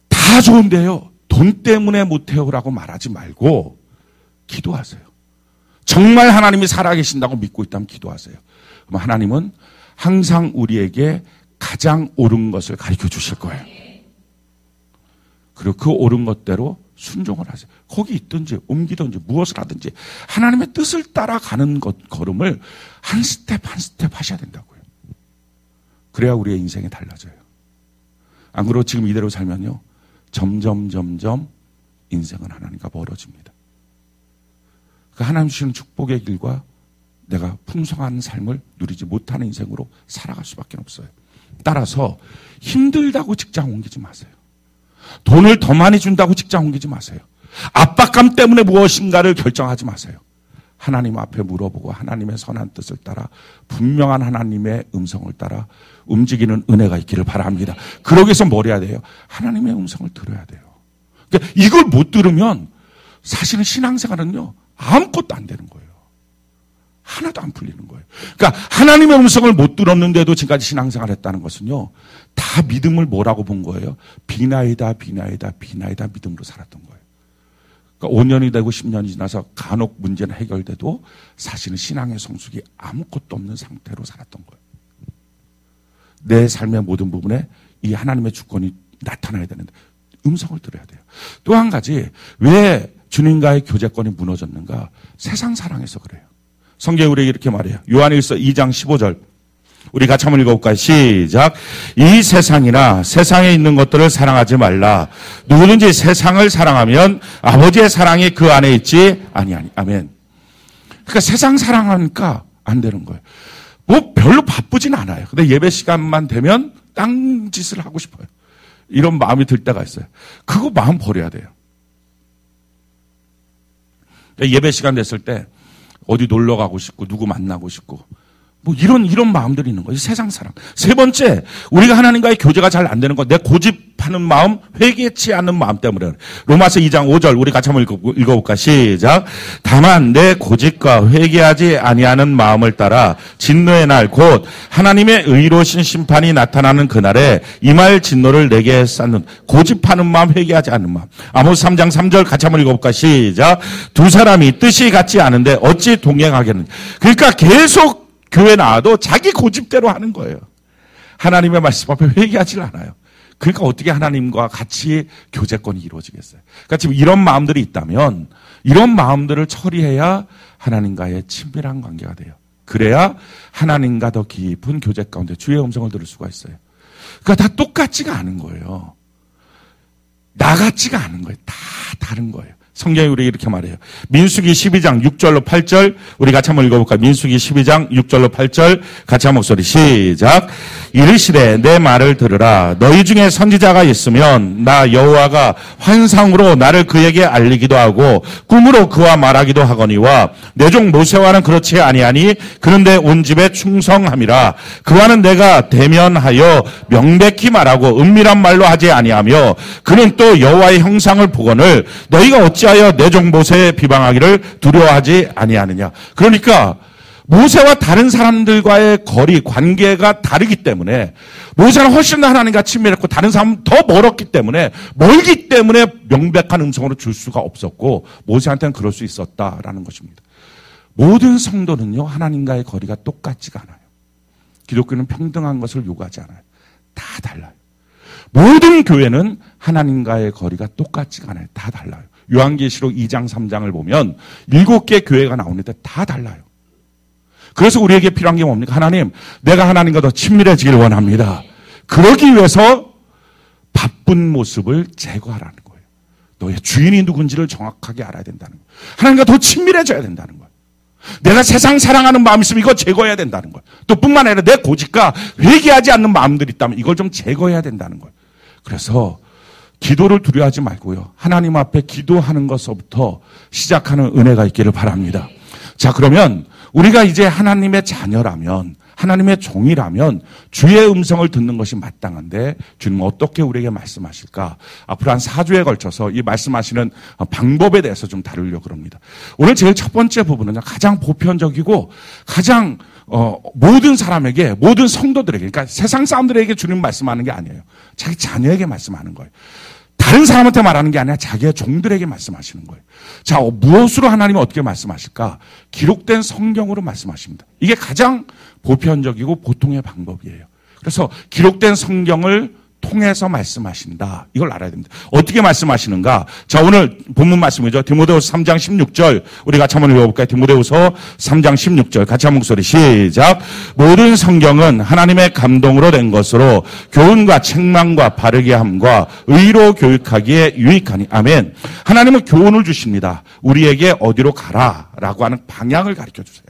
Speaker 1: 다 좋은데요. 돈 때문에 못해요라고 말하지 말고 기도하세요. 정말 하나님이 살아계신다고 믿고 있다면 기도하세요. 그럼 하나님은 항상 우리에게 가장 옳은 것을 가르쳐 주실 거예요. 그리고 그 옳은 것대로 순종을 하세요. 거기 있든지 옮기든지 무엇을 하든지 하나님의 뜻을 따라가는 걸음을 한 스텝 한 스텝 하셔야 된다고요. 그래야 우리의 인생이 달라져요. 안 그러고 지금 이대로 살면요, 점점 인생은 하나님과 멀어집니다. 그 하나님 주시는 축복의 길과 내가 풍성한 삶을 누리지 못하는 인생으로 살아갈 수밖에 없어요. 따라서 힘들다고 직장 옮기지 마세요. 돈을 더 많이 준다고 직장 옮기지 마세요. 압박감 때문에 무엇인가를 결정하지 마세요. 하나님 앞에 물어보고 하나님의 선한 뜻을 따라 분명한 하나님의 음성을 따라 움직이는 은혜가 있기를 바랍니다. 그러기 위해서 뭘 해야 돼요? 하나님의 음성을 들어야 돼요. 그러니까 이걸 못 들으면 사실은 신앙생활은요, 아무것도 안 되는 거예요. 하나도 안 풀리는 거예요. 그러니까 하나님의 음성을 못 들었는데도 지금까지 신앙생활 했다는 것은요, 다 믿음을 뭐라고 본 거예요? 비나이다 믿음으로 살았던 거예요. 그러니까 5년이 되고 10년이 지나서 간혹 문제는 해결돼도 사실은 신앙의 성숙이 아무것도 없는 상태로 살았던 거예요. 내 삶의 모든 부분에 이 하나님의 주권이 나타나야 되는데 음성을 들어야 돼요. 또 한 가지, 왜 주님과의 교제권이 무너졌는가? 세상 사랑해서 그래요. 성경이 우리에게 이렇게 말해요. 요한일서 2장 15절. 우리 같이 한번 읽어볼까요? 시작. 이 세상이나 세상에 있는 것들을 사랑하지 말라. 누구든지 세상을 사랑하면 아버지의 사랑이 그 안에 있지 아니하니. 아멘. 그러니까 세상 사랑하니까 안 되는 거예요. 뭐 별로 바쁘진 않아요. 근데 예배 시간만 되면 딴 짓을 하고 싶어요. 이런 마음이 들 때가 있어요. 그거 마음 버려야 돼요. 예배 시간 됐을 때 어디 놀러 가고 싶고 누구 만나고 싶고 뭐 이런 마음들이 있는 거예요. 세상 사랑. 세 번째, 우리가 하나님과의 교제가 잘 안 되는 거, 내 고집하는 마음, 회개치 않는 마음 때문에. 로마서 2장 5절 우리 같이 한번 읽어볼까? 시작. 다만 내 고집과 회개하지 아니하는 마음을 따라 진노의 날 곧 하나님의 의로우신 심판이 나타나는 그날에 임할 진노를 내게 쌓는 고집하는 마음, 회개하지 않는 마음. 아모스 3장 3절 같이 한번 읽어볼까? 시작. 두 사람이 뜻이 같지 않은데 어찌 동행하겠느냐. 그러니까 계속 교회 나와도 자기 고집대로 하는 거예요. 하나님의 말씀 앞에 회개하지 않아요. 그러니까 어떻게 하나님과 같이 교제권이 이루어지겠어요. 그러니까 지금 이런 마음들이 있다면 이런 마음들을 처리해야 하나님과의 친밀한 관계가 돼요. 그래야 하나님과 더 깊은 교제 가운데 주의 음성을 들을 수가 있어요. 그러니까 다 똑같지가 않은 거예요. 나 같지가 않은 거예요. 다 다른 거예요. 성경이 우리에게 이렇게 말해요. 민수기 12장 6절로 8절 우리 같이 한번 읽어볼까요? 민수기 12장 6절로 8절 같이 한 목소리 시작. 이르시되 내 말을 들으라. 너희 중에 선지자가 있으면 나 여호와가 환상으로 나를 그에게 알리기도 하고 꿈으로 그와 말하기도 하거니와 내 종 모세와는 그렇지 아니하니 그런데 온 집에 충성함이라. 그와는 내가 대면하여 명백히 말하고 은밀한 말로 하지 아니하며 그는 또 여호와의 형상을 보거늘 너희가 어찌하여 내 종 모세에 비방하기를 두려워하지 아니하느냐. 그러니까 모세와 다른 사람들과의 거리, 관계가 다르기 때문에 모세는 훨씬 더 하나님과 친밀했고 다른 사람은 더 멀었기 때문에 멀기 때문에 명백한 음성으로 줄 수가 없었고 모세한테는 그럴 수 있었다라는 것입니다. 모든 성도는요 하나님과의 거리가 똑같지가 않아요. 기독교는 평등한 것을 요구하지 않아요. 다 달라요. 모든 교회는 하나님과의 거리가 똑같지가 않아요. 다 달라요. 요한계시록 2장 3장을 보면 7개 교회가 나오는데 다 달라요. 그래서 우리에게 필요한 게 뭡니까? 하나님, 내가 하나님과 더 친밀해지길 원합니다. 그러기 위해서 바쁜 모습을 제거하라는 거예요. 너의 주인이 누군지를 정확하게 알아야 된다는 거예요. 하나님과 더 친밀해져야 된다는 거예요. 내가 세상 사랑하는 마음이 있으면 이거 제거해야 된다는 거예요. 또 뿐만 아니라 내 고집과 회개하지 않는 마음들이 있다면 이걸 좀 제거해야 된다는 거예요. 그래서 기도를 두려워하지 말고요. 하나님 앞에 기도하는 것서부터 시작하는 은혜가 있기를 바랍니다. 자, 그러면 우리가 이제 하나님의 자녀라면, 하나님의 종이라면 주의 음성을 듣는 것이 마땅한데 주님은 어떻게 우리에게 말씀하실까? 앞으로 한 4주에 걸쳐서 이 말씀하시는 방법에 대해서 좀 다루려고 합니다. 오늘 제일 첫 번째 부분은 가장 보편적이고 가장 모든 사람에게, 모든 성도들에게, 그러니까 세상 사람들에게 주님 말씀하는 게 아니에요. 자기 자녀에게 말씀하는 거예요. 다른 사람한테 말하는 게 아니라 자기의 종들에게 말씀하시는 거예요. 자, 무엇으로 하나님은 어떻게 말씀하실까? 기록된 성경으로 말씀하십니다. 이게 가장 보편적이고 보통의 방법이에요. 그래서 기록된 성경을 통해서 말씀하신다. 이걸 알아야 됩니다. 어떻게 말씀하시는가? 자, 오늘 본문 말씀이죠. 디모데후서 3장 16절. 우리 같이 한번 읽어볼까요? 디모데후서 3장 16절. 같이 한 목소리 시작. 모든 성경은 하나님의 감동으로 된 것으로 교훈과 책망과 바르게 함과 의로 교육하기에 유익하니. 아멘. 하나님은 교훈을 주십니다. 우리에게 어디로 가라라고 하는 방향을 가르쳐 주세요.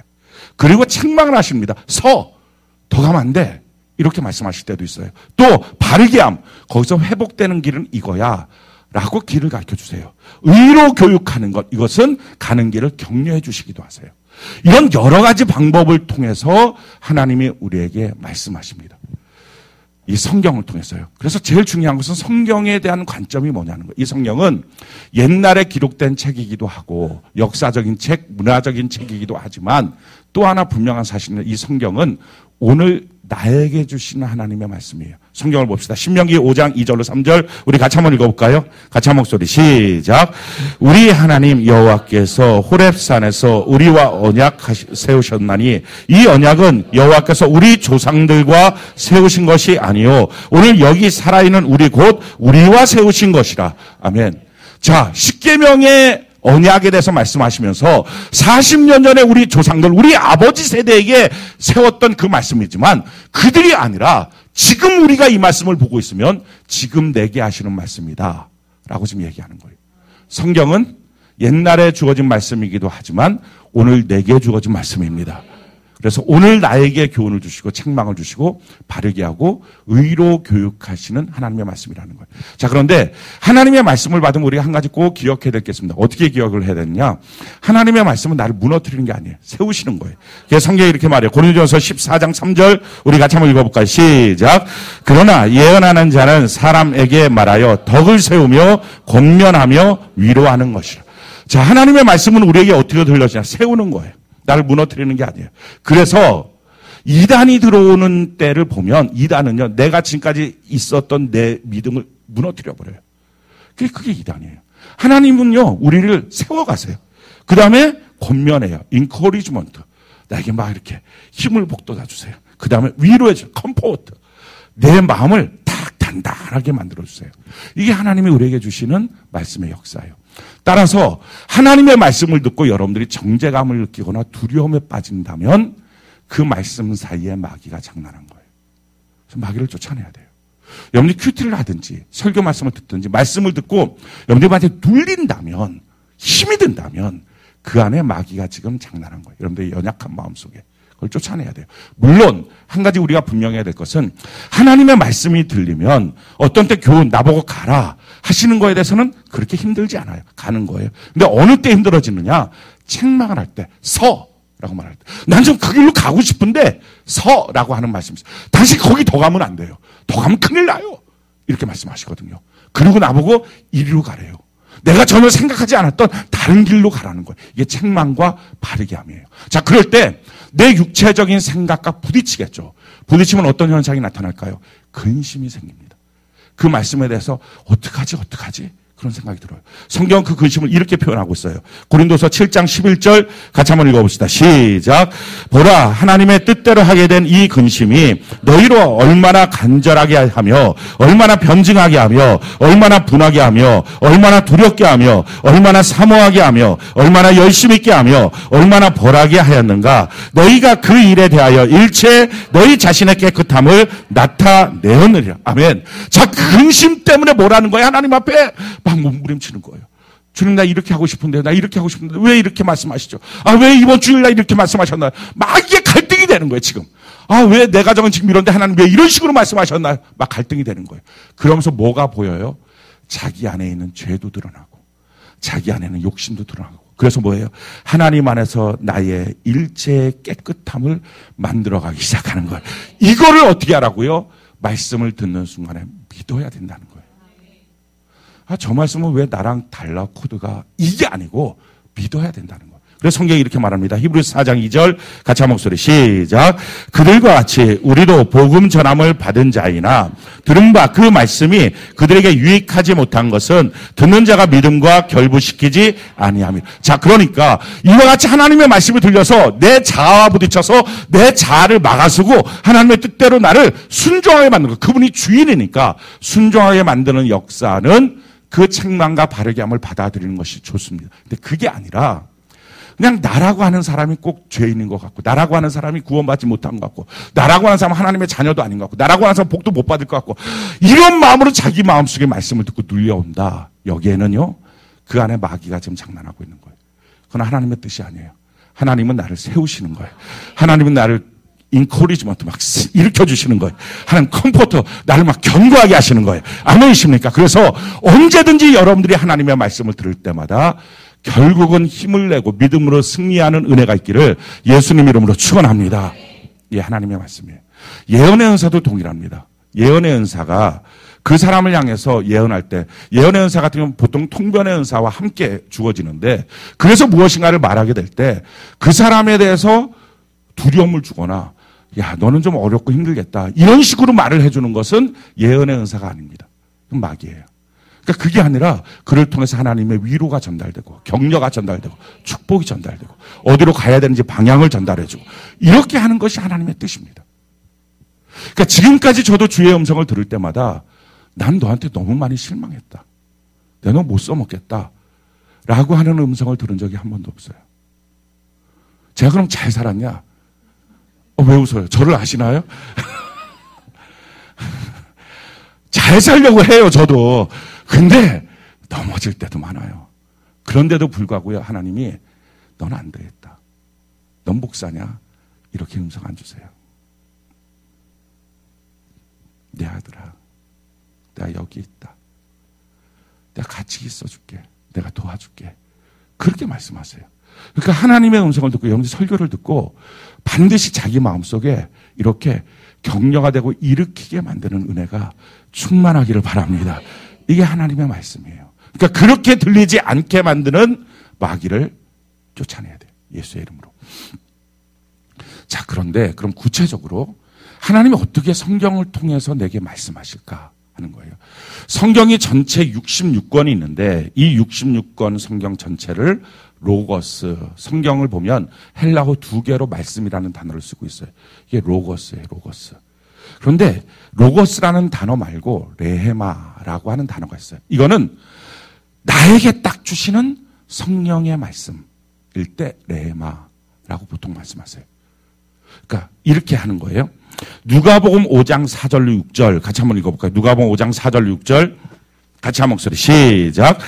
Speaker 1: 그리고 책망을 하십니다. 더 가면 안 돼. 이렇게 말씀하실 때도 있어요. 또 바르게 함, 거기서 회복되는 길은 이거야 라고 길을 가르쳐 주세요. 의로 교육하는 것, 이것은 가는 길을 격려해 주시기도 하세요. 이런 여러 가지 방법을 통해서 하나님이 우리에게 말씀하십니다. 이 성경을 통해서요. 그래서 제일 중요한 것은 성경에 대한 관점이 뭐냐는 거예요. 이 성경은 옛날에 기록된 책이기도 하고 역사적인 책, 문화적인 책이기도 하지만 또 하나 분명한 사실은 이 성경은 오늘 나에게 주시는 하나님의 말씀이에요. 성경을 봅시다. 신명기 5장 2절로 3절 우리 같이 한번 읽어볼까요? 같이 한 목소리 시작. 우리 하나님 여호와께서 호렙산에서 우리와 언약 세우셨나니 이 언약은 여호와께서 우리 조상들과 세우신 것이 아니요 오늘 여기 살아있는 우리 곧 우리와 세우신 것이라. 아멘. 자, 십계명의 언약에 대해서 말씀하시면서 40년 전에 우리 조상들, 우리 아버지 세대에게 세웠던 그 말씀이지만 그들이 아니라 지금 우리가 이 말씀을 보고 있으면 지금 내게 하시는 말씀이다 라고 지금 얘기하는 거예요. 성경은 옛날에 주어진 말씀이기도 하지만 오늘 내게 주어진 말씀입니다. 그래서 오늘 나에게 교훈을 주시고 책망을 주시고 바르게 하고 의로 교육하시는 하나님의 말씀이라는 거예요. 자, 그런데 하나님의 말씀을 받으면 우리가 한 가지 꼭 기억해야 되겠습니다. 어떻게 기억을 해야 되느냐? 하나님의 말씀은 나를 무너뜨리는 게 아니에요. 세우시는 거예요. 그래서 성경이 이렇게 말해요. 고린도전서 14장 3절 우리 같이 한번 읽어볼까요? 시작. 그러나 예언하는 자는 사람에게 말하여 덕을 세우며 권면하며 위로하는 것이라. 자, 하나님의 말씀은 우리에게 어떻게 들려지냐? 세우는 거예요. 나를 무너뜨리는 게 아니에요. 그래서 이단이 들어오는 때를 보면 이단은요, 내가 지금까지 있었던 내 믿음을 무너뜨려 버려요. 그게 이단이에요. 하나님은요, 우리를 세워가세요. 그 다음에 권면해요. 인커리지먼트. 나에게 막 이렇게 힘을 북돋아 주세요. 그 다음에 위로해줘요. 컴포트. 내 마음을 딱 단단하게 만들어주세요. 이게 하나님이 우리에게 주시는 말씀의 역사예요. 따라서 하나님의 말씀을 듣고 여러분들이 정죄감을 느끼거나 두려움에 빠진다면 그 말씀 사이에 마귀가 장난한 거예요. 그래서 마귀를 쫓아내야 돼요. 여러분들이 큐티를 하든지 설교 말씀을 듣든지 말씀을 듣고 여러분들한테 눌린다면 힘이 든다면 그 안에 마귀가 지금 장난한 거예요. 여러분들의 연약한 마음속에. 그걸 쫓아내야 돼요. 물론 한 가지 우리가 분명해야 될 것은 하나님의 말씀이 들리면 어떤 때 교훈 나보고 가라 하시는 거에 대해서는 그렇게 힘들지 않아요. 가는 거예요. 근데 어느 때 힘들어지느냐? 책망을 할 때 서라고 말할 때 난 좀 그 길로 가고 싶은데 서라고 하는 말씀이 있어요. 다시 거기 더 가면 안 돼요. 더 가면 큰일 나요. 이렇게 말씀하시거든요. 그리고 나보고 이리로 가래요. 내가 전혀 생각하지 않았던 다른 길로 가라는 거예요. 이게 책망과 바르게 함이에요. 자, 그럴 때 내 육체적인 생각과 부딪히겠죠. 부딪히면 어떤 현상이 나타날까요? 근심이 생깁니다. 그 말씀에 대해서 어떡하지? 그런 생각이 들어요. 성경은 그 근심을 이렇게 표현하고 있어요. 고린도서 7장 11절 같이 한번 읽어봅시다. 시작. 보라, 하나님의 뜻대로 하게 된 이 근심이 너희로 얼마나 간절하게 하며 얼마나 변증하게 하며 얼마나 분하게 하며 얼마나 두렵게 하며 얼마나 사모하게 하며 얼마나 열심히 있게 하며 얼마나 벌하게 하였는가. 너희가 그 일에 대하여 일체 너희 자신의 깨끗함을 나타내었느니라. 아멘. 자, 근심 때문에 뭐라는 거야? 하나님 앞에 막 몸부림치는 거예요. 주님, 나 이렇게 하고 싶은데, 나 이렇게 하고 싶은데, 왜 이렇게 말씀하시죠? 아, 왜 이번 주일날 이렇게 말씀하셨나요? 막 이게 갈등이 되는 거예요, 지금. 아, 왜 내 가정은 지금 이런데 하나님 왜 이런 식으로 말씀하셨나요? 막 갈등이 되는 거예요. 그러면서 뭐가 보여요? 자기 안에 있는 죄도 드러나고, 자기 안에는 욕심도 드러나고. 그래서 뭐예요? 하나님 안에서 나의 일체의 깨끗함을 만들어가기 시작하는 거예요. 이거를 어떻게 하라고요? 말씀을 듣는 순간에 믿어야 된다는 거예요. 아, 저 말씀은 왜 나랑 달라 코드가 이게 아니고 믿어야 된다는 거예요. 그래서 성경이 이렇게 말합니다. 히브리서 4장 2절 같이 한 목소리 시작. 그들과 같이 우리도 복음 전함을 받은 자이나 들은 바 그 말씀이 그들에게 유익하지 못한 것은 듣는 자가 믿음과 결부시키지 아니함이라. 자, 그러니까 이와 같이 하나님의 말씀을 들려서 내 자아와 부딪혀서 내 자아를 막아서고 하나님의 뜻대로 나를 순종하게 만드는 거. 그분이 주인이니까 순종하게 만드는 역사는 그 책망과 바르게 함을 받아들이는 것이 좋습니다. 근데 그게 아니라 그냥 나라고 하는 사람이 꼭 죄인인 것 같고, 나라고 하는 사람이 구원받지 못한 것 같고, 나라고 하는 사람은 하나님의 자녀도 아닌 것 같고, 나라고 하는 사람은 복도 못 받을 것 같고, 이런 마음으로 자기 마음속에 말씀을 듣고 눌려온다. 여기에는요, 그 안에 마귀가 지금 장난하고 있는 거예요. 그건 하나님의 뜻이 아니에요. 하나님은 나를 세우시는 거예요. 하나님은 나를 인코리지먼트 막 일으켜주시는 거예요. 하나님 컴포터, 나를 막 견고하게 하시는 거예요. 아멘이십니까? 그래서 언제든지 여러분들이 하나님의 말씀을 들을 때마다 결국은 힘을 내고 믿음으로 승리하는 은혜가 있기를 예수님 이름으로 축원합니다. 예, 하나님의 말씀이에요. 예언의 은사도 동일합니다. 예언의 은사가 그 사람을 향해서 예언할 때, 예언의 은사 같은 경우는 보통 통변의 은사와 함께 주어지는데, 그래서 무엇인가를 말하게 될 때 그 사람에 대해서 두려움을 주거나 야, 너는 좀 어렵고 힘들겠다. 이런 식으로 말을 해주는 것은 예언의 은사가 아닙니다. 그건 마귀예요. 그러니까 그게 아니라 그를 통해서 하나님의 위로가 전달되고 격려가 전달되고 축복이 전달되고 어디로 가야 되는지 방향을 전달해주고 이렇게 하는 것이 하나님의 뜻입니다. 그러니까 지금까지 저도 주의 음성을 들을 때마다 난 너한테 너무 많이 실망했다. 내가 너 못 써먹겠다. 라고 하는 음성을 들은 적이 한 번도 없어요. 제가 그럼 잘 살았냐? 왜 웃어요? 저를 아시나요? 잘 살려고 해요, 저도. 근데 넘어질 때도 많아요. 그런데도 불구하고요, 하나님이 넌 안 되겠다. 넌 목사냐? 이렇게 음성 안 주세요. 내 아들아, 내가 여기 있다. 내가 같이 있어줄게. 내가 도와줄게. 그렇게 말씀하세요. 그러니까 하나님의 음성을 듣고 여러분들 설교를 듣고 반드시 자기 마음속에 이렇게 격려가 되고 일으키게 만드는 은혜가 충만하기를 바랍니다. 이게 하나님의 말씀이에요. 그러니까 그렇게 들리지 않게 만드는 마귀를 쫓아내야 돼요. 예수의 이름으로. 자, 그런데 그럼 구체적으로 하나님이 어떻게 성경을 통해서 내게 말씀하실까 하는 거예요. 성경이 전체 66권이 있는데 이 66권 성경 전체를 로거스, 성경을 보면 헬라어 2개로 말씀이라는 단어를 쓰고 있어요. 이게 로거스예요, 로거스. 그런데 로거스라는 단어 말고 레헤마라고 하는 단어가 있어요. 이거는 나에게 딱 주시는 성령의 말씀일 때 레헤마라고 보통 말씀하세요. 그러니까 이렇게 하는 거예요. 누가복음 5장 4절 6절 같이 한번 읽어볼까요? 누가복음 5장 4절 6절 같이 한 목소리 시작.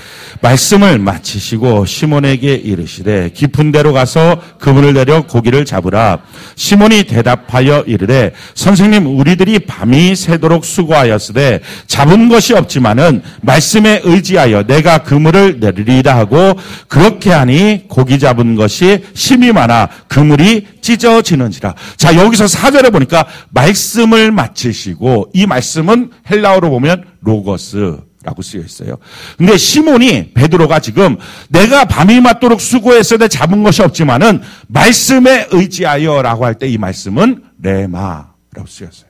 Speaker 1: 말씀을 마치시고 시몬에게 이르시되 깊은 데로 가서 그물을 내려 고기를 잡으라. 시몬이 대답하여 이르되 선생님 우리들이 밤이 새도록 수고하였으되 잡은 것이 없지만은 말씀에 의지하여 내가 그물을 내리리다 하고 그렇게 하니 고기 잡은 것이 심이 많아 그물이 찢어지는지라. 자, 여기서 4절에 보니까 말씀을 마치시고 이 말씀은 헬라어로 보면 로거스 라고 쓰여 있어요. 근데 시몬이 베드로가 지금 내가 밤이 맞도록 수고했어도 잡은 것이 없지만은 말씀에 의지하여라고 할 때 이 말씀은 레마라고 쓰였어요.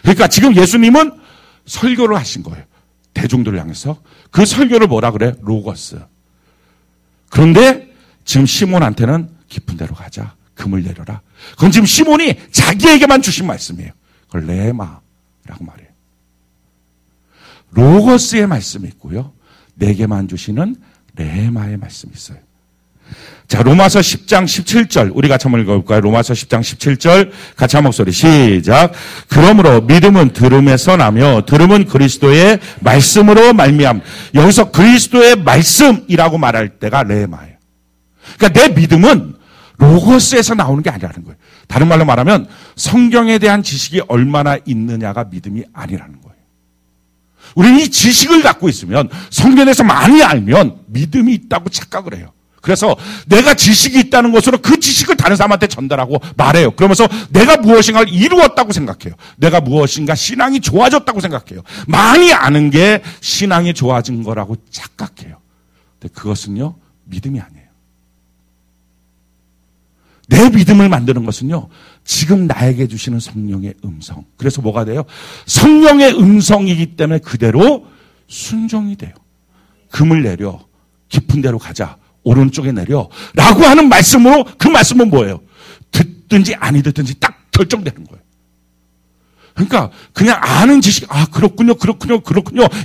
Speaker 1: 그러니까 지금 예수님은 설교를 하신 거예요. 대중들을 향해서. 그 설교를 뭐라 그래? 로거스. 그런데 지금 시몬한테는 깊은 데로 가자. 금을 내려라. 그건 지금 시몬이 자기에게만 주신 말씀이에요. 그걸 레마라고 말해요. 로거스의 말씀이 있고요. 내게만 주시는 레마의 말씀이 있어요. 자, 로마서 10장 17절 우리 같이 한번 읽어볼까요? 로마서 10장 17절 같이 한 목소리 시작. 그러므로 믿음은 들음에서 나며 들음은 그리스도의 말씀으로 말미암. 여기서 그리스도의 말씀이라고 말할 때가 레마예요. 그러니까 내 믿음은 로거스에서 나오는 게 아니라는 거예요. 다른 말로 말하면 성경에 대한 지식이 얼마나 있느냐가 믿음이 아니라는 거예요. 우리는 이 지식을 갖고 있으면 성경에서 많이 알면 믿음이 있다고 착각을 해요. 그래서 내가 지식이 있다는 것으로 그 지식을 다른 사람한테 전달하고 말해요. 그러면서 내가 무엇인가를 이루었다고 생각해요. 내가 무엇인가 신앙이 좋아졌다고 생각해요. 많이 아는 게 신앙이 좋아진 거라고 착각해요. 근데 그것은요, 믿음이 아니에요. 내 믿음을 만드는 것은요, 지금 나에게 주시는 성령의 음성. 그래서 뭐가 돼요? 성령의 음성이기 때문에 그대로 순종이 돼요. 금을 내려, 깊은 데로 가자, 오른쪽에 내려 라고 하는 말씀으로 그 말씀은 뭐예요? 듣든지 아니 듣든지 딱 결정되는 거예요. 그러니까 그냥 아는 지식, 아 그렇군요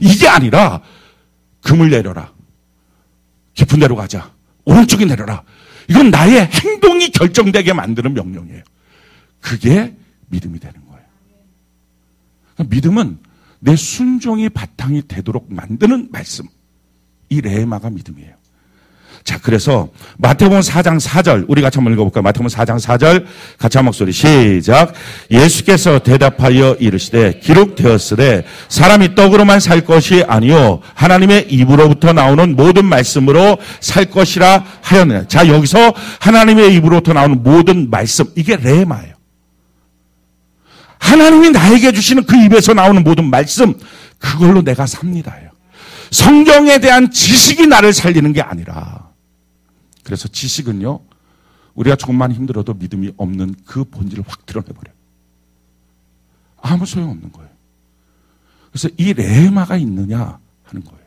Speaker 1: 이게 아니라 금을 내려라, 깊은 데로 가자, 오른쪽에 내려라. 이건 나의 행동이 결정되게 만드는 명령이에요. 그게 믿음이 되는 거예요. 그러니까 믿음은 내 순종이 바탕이 되도록 만드는 말씀. 이 레마가 믿음이에요. 자, 그래서 마태복음 4장 4절 우리 같이 한번 읽어볼까요? 마태복음 4장 4절 같이 한 목소리 시작. 예수께서 대답하여 이르시되 기록되었으되 사람이 떡으로만 살 것이 아니요 하나님의 입으로부터 나오는 모든 말씀으로 살 것이라 하였느냐. 자, 여기서 하나님의 입으로부터 나오는 모든 말씀, 이게 레마예요. 하나님이 나에게 주시는 그 입에서 나오는 모든 말씀, 그걸로 내가 삽니다예요. 성경에 대한 지식이 나를 살리는 게 아니라. 그래서 지식은요, 우리가 조금만 힘들어도 믿음이 없는 그 본질을 확 드러내버려요. 아무 소용없는 거예요. 그래서 이 레마가 있느냐 하는 거예요.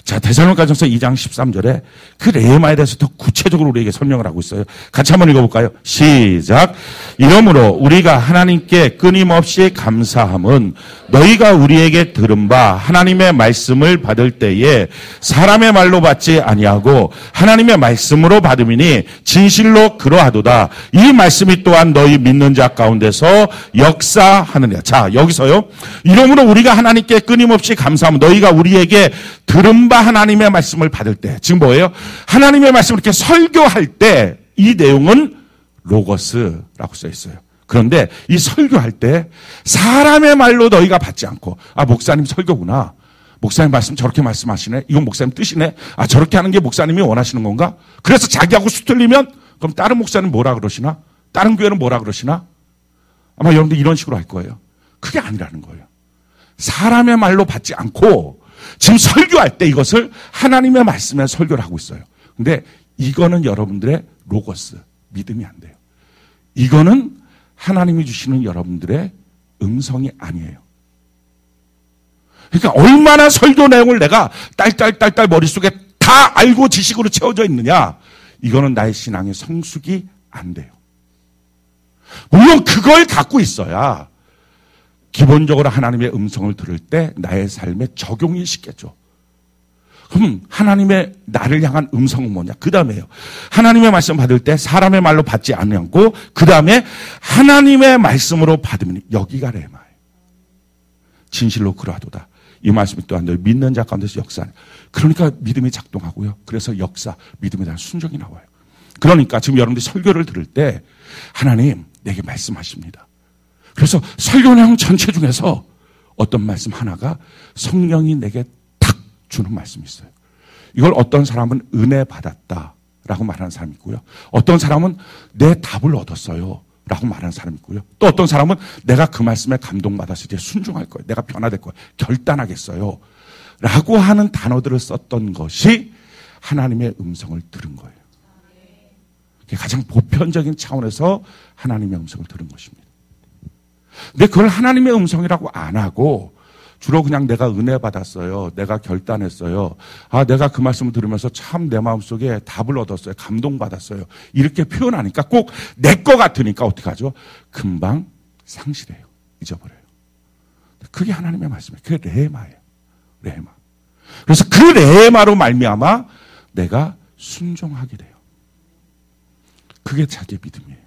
Speaker 1: 자, 데살로니가전서 2장 13절에 그 레마에 대해서 더 구체적으로 우리에게 설명을 하고 있어요. 같이 한번 읽어볼까요? 시작. 이러므로 우리가 하나님께 끊임없이 감사함은 너희가 우리에게 들은 바 하나님의 말씀을 받을 때에 사람의 말로 받지 아니하고 하나님의 말씀으로 받음이니 진실로 그러하도다. 이 말씀이 또한 너희 믿는 자 가운데서 역사하느냐. 자, 여기서요. 이러므로 우리가 하나님께 끊임없이 감사함은 너희가 우리에게 들은 바 하나님의 말씀을 받을 때, 지금 뭐예요? 하나님의 말씀을 이렇게 설교할 때 이 내용은 로고스라고 써 있어요. 그런데 이 설교할 때 사람의 말로 너희가 받지 않고, 아, 목사님 설교구나. 목사님 말씀 저렇게 말씀하시네. 이건 목사님 뜻이네. 아, 저렇게 하는 게 목사님이 원하시는 건가? 그래서 자기하고 수틀리면 그럼 다른 목사는 뭐라 그러시나? 다른 교회는 뭐라 그러시나? 아마 여러분들 이런 식으로 할 거예요. 그게 아니라는 거예요. 사람의 말로 받지 않고 지금 설교할 때 이것을 하나님의 말씀에 설교를 하고 있어요. 근데 이거는 여러분들의 로고스, 믿음이 안 돼요. 이거는 하나님이 주시는 여러분들의 음성이 아니에요. 그러니까 얼마나 설교 내용을 내가 딸딸딸딸 머릿속에 다 알고 지식으로 채워져 있느냐, 이거는 나의 신앙의 성숙이 안 돼요. 물론 그걸 갖고 있어야 기본적으로 하나님의 음성을 들을 때 나의 삶에 적용이 쉽겠죠. 그럼 하나님의 나를 향한 음성은 뭐냐? 그 다음에요. 하나님의 말씀 받을 때 사람의 말로 받지 않고 그 다음에 하나님의 말씀으로 받으면 여기가 레마예요. 진실로 그러하도다. 이 말씀이 또한 너희 믿는 자 가운데서 역사하네. 그러니까 믿음이 작동하고요. 그래서 역사, 믿음에 대한 순종이 나와요. 그러니까 지금 여러분들이 설교를 들을 때 하나님 내게 말씀하십니다. 그래서 설교 내용 전체 중에서 어떤 말씀 하나가 성령이 내게 탁 주는 말씀이 있어요. 이걸 어떤 사람은 은혜 받았다라고 말하는 사람이 있고요. 어떤 사람은 내 답을 얻었어요 라고 말하는 사람이 있고요. 또 어떤 사람은 내가 그 말씀에 감동받아서 이제 순종할 거예요. 내가 변화될 거예요. 결단하겠어요 라고 하는 단어들을 썼던 것이 하나님의 음성을 들은 거예요. 가장 보편적인 차원에서 하나님의 음성을 들은 것입니다. 근데 그걸 하나님의 음성이라고 안 하고 주로 그냥 내가 은혜 받았어요. 내가 결단했어요. 아, 내가 그 말씀을 들으면서 참 내 마음속에 답을 얻었어요. 감동받았어요. 이렇게 표현하니까 꼭 내 거 같으니까 어떻게 하죠? 금방 상실해요. 잊어버려요. 그게 하나님의 말씀이에요. 그게 레마예요. 레마. 그래서 그 레마로 말미암아 내가 순종하게 돼요. 그게 자기의 믿음이에요.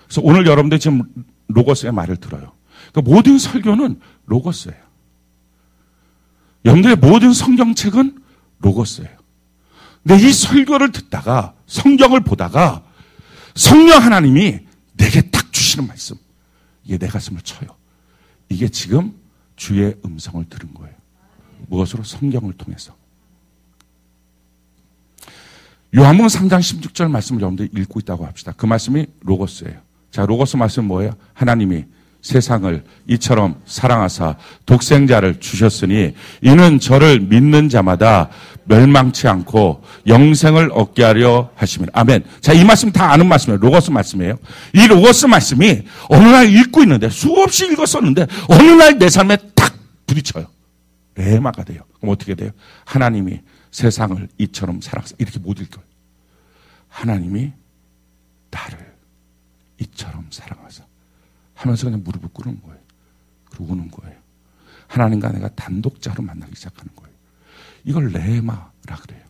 Speaker 1: 그래서 오늘 여러분들 지금 로고스의 말을 들어요. 그러니까 모든 설교는 로고스예요. 여러분들의 모든 성경책은 로고스예요. 근데 이 설교를 듣다가 성경을 보다가 성령 하나님이 내게 딱 주시는 말씀, 이게 내 가슴을 쳐요. 이게 지금 주의 음성을 들은 거예요. 무엇으로? 성경을 통해서. 요한복음 3장 16절 말씀을 여러분들이 읽고 있다고 합시다. 그 말씀이 로고스예요. 자, 로고스 말씀은 뭐예요? 하나님이 세상을 이처럼 사랑하사 독생자를 주셨으니 이는 저를 믿는 자마다 멸망치 않고 영생을 얻게 하려 하심이라. 아멘. 자, 이 말씀 다 아는 말씀이에요. 로고스 말씀이에요. 이 로고스 말씀이 어느 날 읽고 있는데 수없이 읽었었는데 어느 날 내 삶에 탁 부딪혀요. 레마가 돼요. 그럼 어떻게 돼요? 하나님이 세상을 이처럼 사랑하사, 이렇게 못 읽어요. 하나님이 나를 이처럼 사랑하사 하면서 그냥 무릎을 꿇는 거예요. 그리고 우는 거예요. 하나님과 내가 단독자로 만나기 시작하는 거예요. 이걸 레마라 그래요.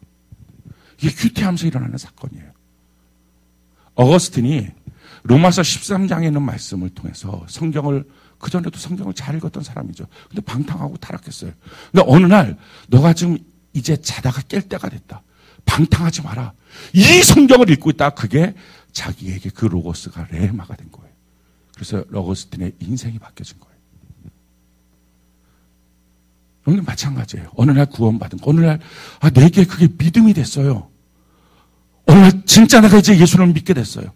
Speaker 1: 이게 큐티하면서 일어나는 사건이에요. 어거스틴이 로마서 13장에 있는 말씀을 통해서 성경을, 그전에도 성경을 잘 읽었던 사람이죠. 근데 방탕하고 타락했어요. 근데 어느 날 너가 지금 이제 자다가 깰 때가 됐다. 방탕하지 마라. 이 성경을 읽고 있다. 그게 자기에게 그 로고스가 레마가 된 거예요. 그래서 어거스틴의 인생이 바뀌어진 거예요. 여러분 마찬가지예요. 어느 날 구원받은 거, 어느 날 내게 그게 믿음이 됐어요. 어느 날 진짜 내가 이제 예수를 믿게 됐어요.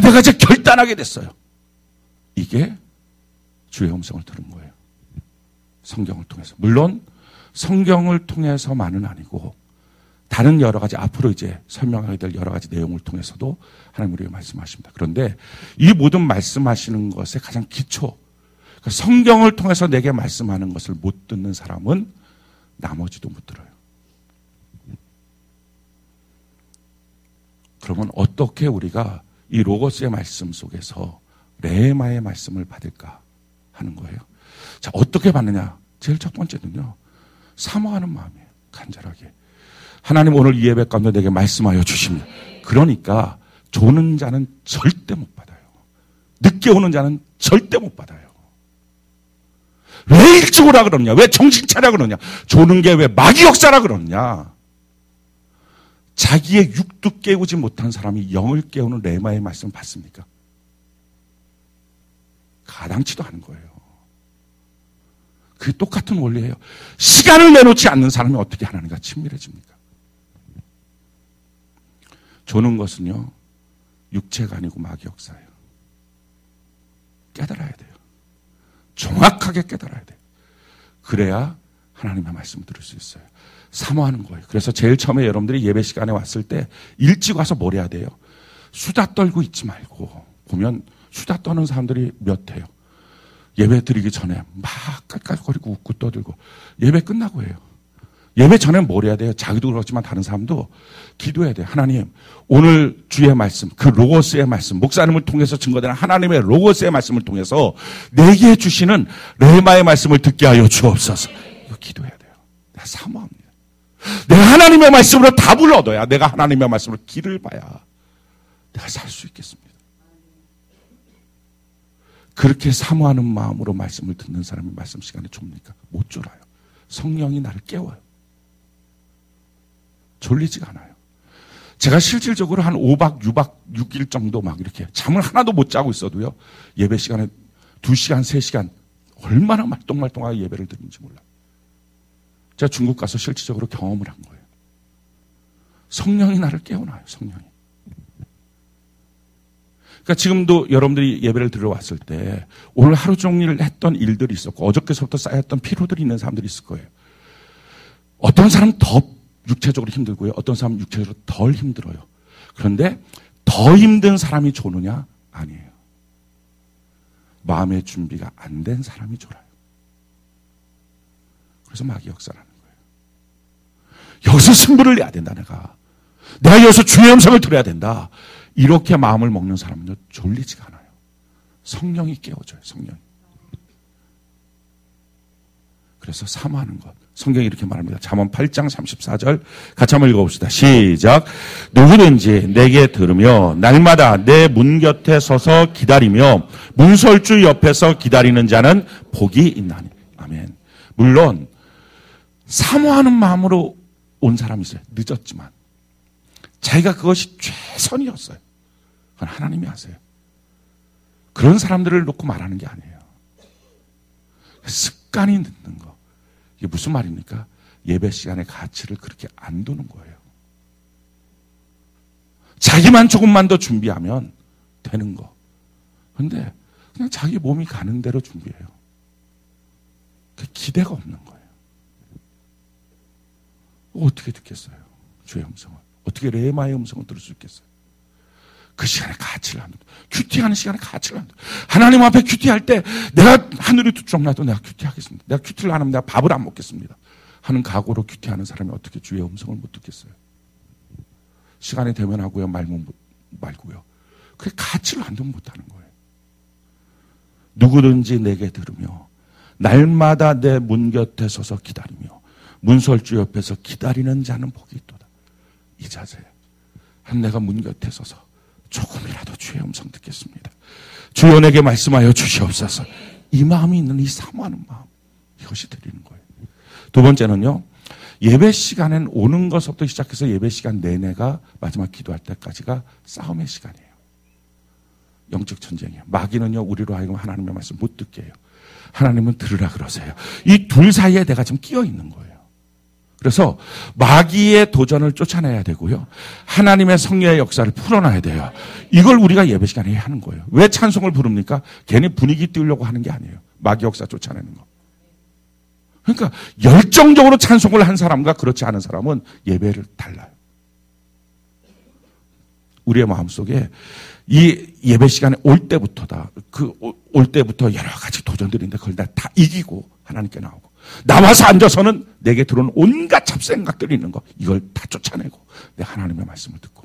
Speaker 1: 내가 이제 결단하게 됐어요. 이게 주의 음성을 들은 거예요. 성경을 통해서. 물론 성경을 통해서만은 아니고 다른 여러 가지 앞으로 이제 설명하게 될 여러 가지 내용을 통해서도 하나님 우리에게 말씀하십니다. 그런데 이 모든 말씀하시는 것의 가장 기초, 성경을 통해서 내게 말씀하는 것을 못 듣는 사람은 나머지도 못 들어요. 그러면 어떻게 우리가 이 로고스의 말씀 속에서 레마의 말씀을 받을까 하는 거예요. 자, 어떻게 받느냐? 제일 첫 번째는요, 사모하는 마음이에요. 간절하게. 하나님 오늘 이 예배 가운데 내게 말씀하여 주십니다. 그러니까 조는 자는 절대 못 받아요. 늦게 오는 자는 절대 못 받아요. 왜 일찍 오라 그러냐? 왜 정신 차려 그러냐? 조는 게 왜 마귀 역사라 그러냐? 자기의 육도 깨우지 못한 사람이 영을 깨우는 레마의 말씀을 받습니까? 가당치도 않은 거예요. 그게 똑같은 원리예요. 시간을 내놓지 않는 사람이 어떻게 하나님과 친밀해집니까? 조는 것은요, 육체가 아니고 마귀 역사예요. 깨달아야 돼요. 정확하게 깨달아야 돼요. 그래야 하나님의 말씀을 들을 수 있어요. 사모하는 거예요. 그래서 제일 처음에 여러분들이 예배 시간에 왔을 때 일찍 와서 뭘 해야 돼요? 수다 떨고 있지 말고, 보면 수다 떠는 사람들이 몇 해요. 예배 드리기 전에 막 깔깔거리고 웃고 떠들고, 예배 끝나고 해요. 예배 전에 뭘 해야 돼요? 자기도 그렇지만 다른 사람도 기도해야 돼요. 하나님, 오늘 주의 말씀, 그 로고스의 말씀, 목사님을 통해서 증거되는 하나님의 로고스의 말씀을 통해서 내게 주시는 레마의 말씀을 듣게 하여 주옵소서. 이거 기도해야 돼요. 내가 사모합니다. 내가 하나님의 말씀으로 답을 얻어야, 내가 하나님의 말씀으로 길을 봐야 내가 살 수 있겠습니다. 그렇게 사모하는 마음으로 말씀을 듣는 사람이 말씀 시간에 좁니까? 못 졸아요. 성령이 나를 깨워요. 졸리지가 않아요. 제가 실질적으로 한 5박, 6박, 6일 정도 막 이렇게 잠을 하나도 못 자고 있어도요, 예배 시간에 2시간, 3시간 얼마나 말똥말똥하게 예배를 드리는지 몰라요. 제가 중국 가서 실질적으로 경험을 한 거예요. 성령이 나를 깨워놔요, 성령이. 그러니까 지금도 여러분들이 예배를 들어왔을 때 오늘 하루 종일 했던 일들이 있었고 어저께서부터 쌓였던 피로들이 있는 사람들이 있을 거예요. 어떤 사람은 더 육체적으로 힘들고요. 어떤 사람은 육체적으로 덜 힘들어요. 그런데 더 힘든 사람이 조느냐? 아니에요. 마음의 준비가 안 된 사람이 졸아요. 그래서 마귀 역사라는 거예요. 여기서 승부를 내야 된다, 내가 여기서 주의 음성을 들어야 된다. 이렇게 마음을 먹는 사람은요, 졸리지가 않아요. 성령이 깨워줘요, 성령이. 그래서 사모하는 것. 성경이 이렇게 말합니다. 잠언 8장 34절 같이 한번 읽어봅시다. 시작. 누구든지 내게 들으며 날마다 내 문 곁에 서서 기다리며 문설주 옆에서 기다리는 자는 복이 있나니. 아멘. 물론 사모하는 마음으로 온 사람이 있어요. 늦었지만 자기가 그것이 최선이었어요. 그건 하나님이 아세요. 그런 사람들을 놓고 말하는 게 아니에요. 습관이 늦는 거. 이게 무슨 말입니까? 예배 시간의 가치를 그렇게 안 두는 거예요. 자기만 조금만 더 준비하면 되는 거. 그런데 그냥 자기 몸이 가는 대로 준비해요. 그 기대가 없는 거예요. 어떻게 듣겠어요? 주의 음성을. 어떻게 레마의 음성을 들을 수 있겠어요? 그 시간에 가치를 안 둬. 큐티하는 시간에 가치를 안 둬. 하나님 앞에 큐티할 때 내가 하늘이 두쪽나도 내가 큐티하겠습니다. 내가 큐티를 안 하면 내가 밥을 안 먹겠습니다. 하는 각오로 큐티하는 사람이 어떻게 주의 음성을 못 듣겠어요? 시간이 되면 하고요, 말면 말고요. 그게 가치를 안 두면 못하는 거예요. 누구든지 내게 들으며 날마다 내 문 곁에 서서 기다리며 문설주 옆에서 기다리는 자는 복이 있도다. 이 자세예요. 내가 문 곁에 서서 조금이라도 주의 음성 듣겠습니다. 주여 내게 말씀하여 주시옵소서. 이 마음이 있는 이 사모하는 마음, 이것이 드리는 거예요. 두 번째는요, 예배 시간엔 오는 것부터 시작해서 예배 시간 내내가 마지막 기도할 때까지가 싸움의 시간이에요. 영적 전쟁이에요. 마귀는요, 우리로 하여금 하나님의 말씀 못 듣게 해요. 하나님은 들으라 그러세요. 이 둘 사이에 내가 지금 끼어 있는 거예요. 그래서 마귀의 도전을 쫓아내야 되고요. 하나님의 성령의 역사를 풀어놔야 돼요. 이걸 우리가 예배 시간에 하는 거예요. 왜 찬송을 부릅니까? 괜히 분위기 띄우려고 하는 게 아니에요. 마귀 역사 쫓아내는 거. 그러니까 열정적으로 찬송을 한 사람과 그렇지 않은 사람은 예배를 달라요. 우리의 마음속에 이 예배 시간에 올 때부터다. 올 때부터 여러 가지 도전들인데 그걸 다 이기고 하나님께 나오고 나와서 앉아서는 내게 들어오는 온갖 잡생각들이 있는 거 이걸 다 쫓아내고 내 하나님의 말씀을 듣고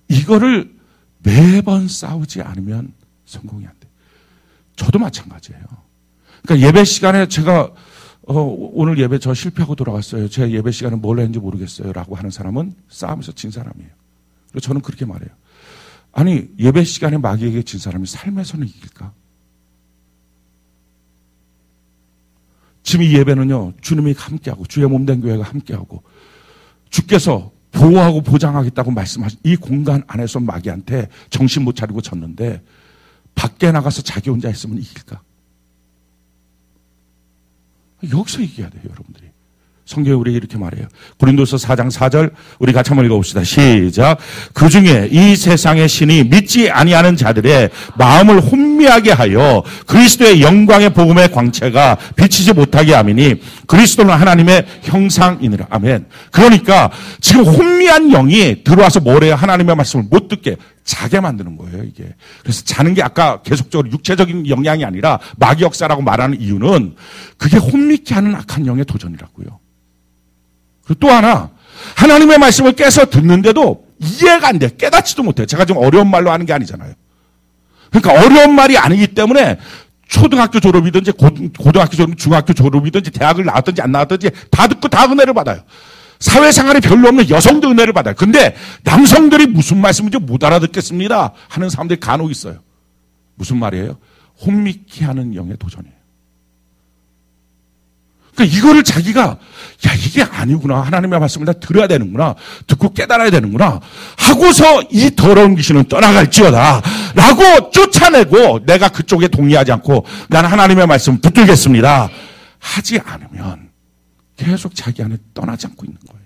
Speaker 1: 이거를 매번 싸우지 않으면 성공이 안 돼. 저도 마찬가지예요. 그러니까 예배 시간에 제가 오늘 예배 저 실패하고 돌아갔어요. 제 예배 시간에 뭘 했는지 모르겠어요. 라고 하는 사람은 싸움에서 진 사람이에요. 그래서 저는 그렇게 말해요. 아니 예배 시간에 마귀에게 진 사람이 삶에서는 이길까? 지금 이 예배는요. 주님이 함께하고 주의 몸된 교회가 함께하고 주께서 보호하고 보장하겠다고 말씀하신 이 공간 안에서 마귀한테 정신 못 차리고 졌는데 밖에 나가서 자기 혼자 있으면 이길까? 여기서 이겨야 돼요, 여러분들이. 성경에 우리에게 이렇게 말해요. 고린도서 4장 4절 우리 같이 한번 읽어봅시다. 시작. 그중에 이 세상의 신이 믿지 아니하는 자들의 마음을 혼미하게 하여 그리스도의 영광의 복음의 광채가 비치지 못하게 함이니 그리스도는 하나님의 형상이니라. 아멘. 그러니까 지금 혼미한 영이 들어와서 뭐래요? 하나님의 말씀을 못 듣게 자게 만드는 거예요, 이게. 그래서 자는 게 아까 계속적으로 육체적인 영향이 아니라 마귀 역사라고 말하는 이유는 그게 혼미케 하는 악한 영의 도전이라고요. 그리고 또 하나, 하나님의 말씀을 깨서 듣는데도 이해가 안 돼. 깨닫지도 못해. 제가 지금 어려운 말로 하는 게 아니잖아요. 그러니까 어려운 말이 아니기 때문에 초등학교 졸업이든지 고등학교 졸업, 중학교 졸업이든지 대학을 나왔든지 안 나왔든지 다 듣고 다 은혜를 받아요. 사회생활이 별로 없는 여성도 은혜를 받아요. 근데 남성들이 무슨 말씀인지 못 알아듣겠습니다 하는 사람들이 간혹 있어요. 무슨 말이에요? 혼미케 하는 영의 도전이에요. 그러니까 이거를 자기가 야 이게 아니구나. 하나님의 말씀을 다 들어야 되는구나. 듣고 깨달아야 되는구나. 하고서 이 더러운 귀신은 떠나갈지어다. 라고 쫓아내고 내가 그쪽에 동의하지 않고 나는 하나님의 말씀을 붙들겠습니다. 하지 않으면 계속 자기 안에 떠나지 않고 있는 거예요.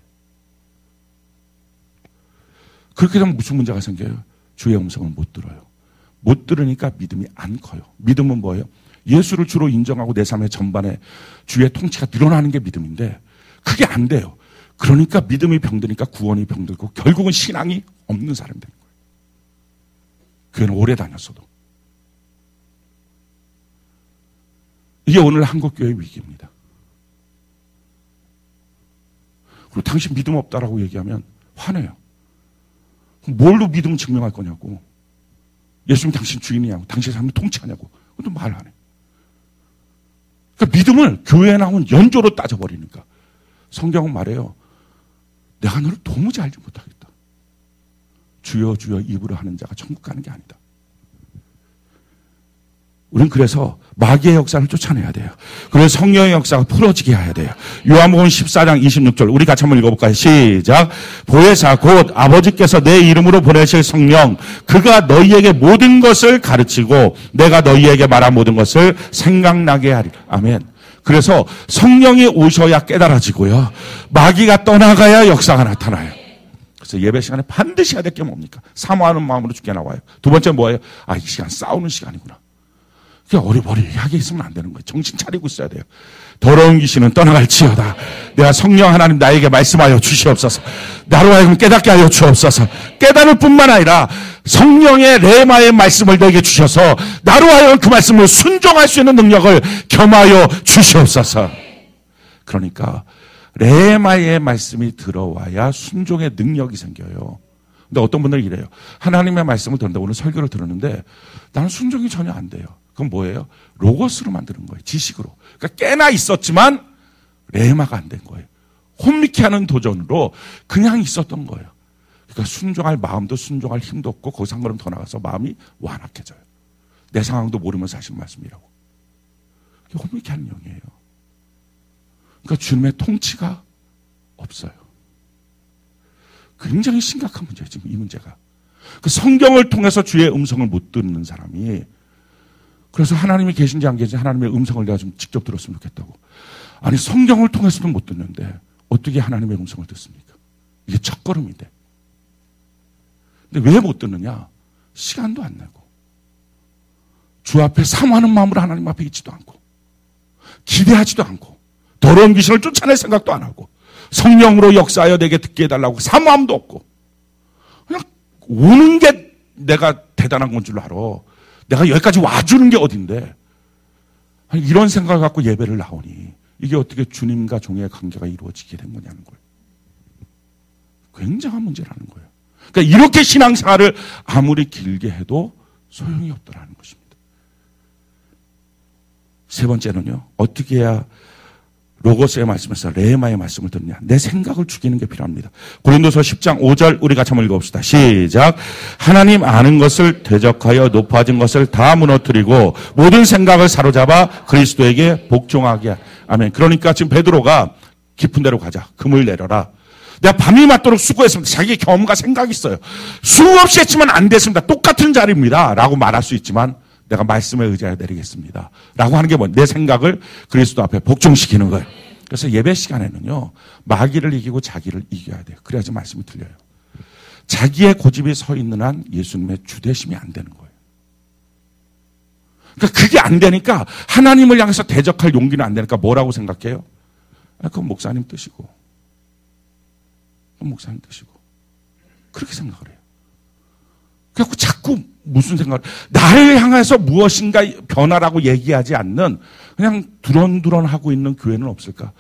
Speaker 1: 그렇게 되면 무슨 문제가 생겨요? 주의 음성을 못 들어요. 못 들으니까 믿음이 안 커요. 믿음은 뭐예요? 예수를 주로 인정하고 내 삶의 전반에 주의 통치가 드러나는 게 믿음인데 그게 안 돼요. 그러니까 믿음이 병드니까 구원이 병들고 결국은 신앙이 없는 사람이 되는 거예요. 교회는 오래 다녔어도. 이게 오늘 한국교회의 위기입니다. 그리고 당신 믿음 없다라고 얘기하면 화내요. 뭘로 믿음 증명할 거냐고. 예수님 당신 주인이냐고. 당신 삶을 통치하냐고. 그것도 말 안 해. 그러니까 믿음을 교회에 나온 연조로 따져버리니까 성경은 말해요. 내가 너를 도무지 알지 못하겠다. 주여 주여 입으로 하는 자가 천국 가는 게 아니다. 우린 그래서 마귀의 역사를 쫓아내야 돼요. 그래서 성령의 역사가 풀어지게 해야 돼요. 요한복음 14장 26절 우리 같이 한번 읽어볼까요? 시작. 보혜사 곧 아버지께서 내 이름으로 보내실 성령 그가 너희에게 모든 것을 가르치고 내가 너희에게 말한 모든 것을 생각나게 하리라. 아멘. 그래서 성령이 오셔야 깨달아지고요. 마귀가 떠나가야 역사가 나타나요. 그래서 예배 시간에 반드시 해야 될 게 뭡니까? 사모하는 마음으로 주께 나와요. 두 번째 뭐예요? 이 시간 싸우는 시간이구나. 그게 어리버리하게 있으면 안 되는 거예요. 정신 차리고 있어야 돼요. 더러운 귀신은 떠나갈지어다. 내가 성령 하나님 나에게 말씀하여 주시옵소서. 나로 하여금 깨닫게 하여 주옵소서. 깨달을 뿐만 아니라 성령의 레마의 말씀을 너에게 주셔서 나로 하여금 그 말씀을 순종할 수 있는 능력을 겸하여 주시옵소서. 그러니까 레마의 말씀이 들어와야 순종의 능력이 생겨요. 근데 어떤 분들은 이래요. 하나님의 말씀을 듣는데 오늘 설교를 들었는데 나는 순종이 전혀 안 돼요. 그건 뭐예요? 로고스로 만드는 거예요. 지식으로. 그러니까 꽤나 있었지만 레마가 안 된 거예요. 혼미케 하는 도전으로 그냥 있었던 거예요. 그러니까 순종할 마음도 순종할 힘도 없고 거기서 한 걸음 더 나가서 마음이 완악해져요. 내 상황도 모르면서 하시는 말씀이라고. 그게 혼미케 하는 영이에요. 그러니까 주님의 통치가 없어요. 굉장히 심각한 문제예요. 지금 이 문제가. 그 성경을 통해서 주의 음성을 못 듣는 사람이 그래서 하나님이 계신지 안 계신지 하나님의 음성을 내가 좀 직접 들었으면 좋겠다고. 아니 성경을 통해서도 못 듣는데 어떻게 하나님의 음성을 듣습니까? 이게 첫걸음인데. 근데 왜 못 듣느냐? 시간도 안 내고 주 앞에 사모하는 마음으로 하나님 앞에 있지도 않고 기대하지도 않고 더러운 귀신을 쫓아낼 생각도 안 하고 성령으로 역사하여 내게 듣게 해달라고 사모함도 없고 그냥 오는 게 내가 대단한 건 줄 알아. 내가 여기까지 와주는 게 어딘데. 이런 생각을 갖고 예배를 나오니 이게 어떻게 주님과 종의 관계가 이루어지게 된 거냐는 거예요. 굉장한 문제라는 거예요. 그러니까 이렇게 신앙생활을 아무리 길게 해도 소용이 없더라는 것입니다. 세 번째는요. 어떻게 해야 로고스의 말씀에서 레마의 말씀을 듣느냐. 내 생각을 죽이는 게 필요합니다. 고린도서 10장 5절 우리 같이 한번 읽어봅시다. 시작. 하나님 아는 것을 대적하여 높아진 것을 다 무너뜨리고 모든 생각을 사로잡아 그리스도에게 복종하게. 아멘. 그러니까 지금 베드로가 깊은 데로 가자. 금을 내려라. 내가 밤이 맞도록 수고했습니다. 자기 경험과 생각이 있어요. 수없이 했지만 안 됐습니다. 똑같은 자리입니다. 라고 말할 수 있지만 내가 말씀에 의지하여 내리겠습니다. 라고 하는 게 뭐? 내 생각을 그리스도 앞에 복종시키는 거예요. 그래서 예배 시간에는요. 마귀를 이기고 자기를 이겨야 돼요. 그래야지 말씀이 들려요. 자기의 고집이 서 있는 한 예수님의 주대심이 안 되는 거예요. 그러니까 그게 안 되니까 하나님을 향해서 대적할 용기는 안 되니까 뭐라고 생각해요? 그건 목사님 뜻이고 그건 목사님 뜻이고 그렇게 생각을 해요. 그래서 자꾸 무슨 생각, 나를 향해서 무엇인가 변화라고 얘기하지 않는 그냥 두런두런하고 있는 교회는 없을까?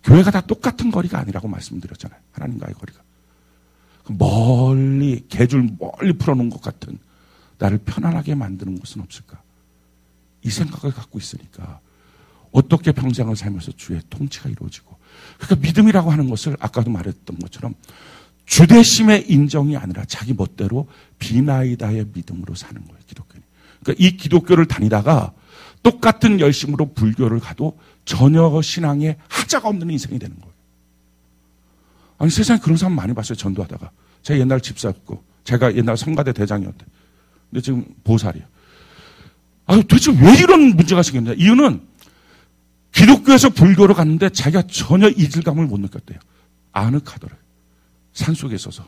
Speaker 1: 교회가 다 똑같은 거리가 아니라고 말씀드렸잖아요. 하나님과의 거리가. 멀리, 개줄 멀리 풀어놓은 것 같은 나를 편안하게 만드는 것은 없을까? 이 생각을 갖고 있으니까 어떻게 평생을 살면서 주의 통치가 이루어지고 그러니까 믿음이라고 하는 것을 아까도 말했던 것처럼 주대심의 인정이 아니라 자기 멋대로 비나이다의 믿음으로 사는 거예요. 기독교는. 그러니까 이 기독교를 다니다가 똑같은 열심으로 불교를 가도 전혀 신앙에 하자가 없는 인생이 되는 거예요. 아니 세상에 그런 사람 많이 봤어요. 전도하다가. 제가 옛날 집사였고 제가 옛날 성가대 대장이었대. 근데 지금 보살이에요. 도대체 왜 이런 문제가 생겼냐. 이유는 기독교에서 불교로 갔는데 자기가 전혀 이질감을 못 느꼈대요. 아늑하더래요. 산속에 있어서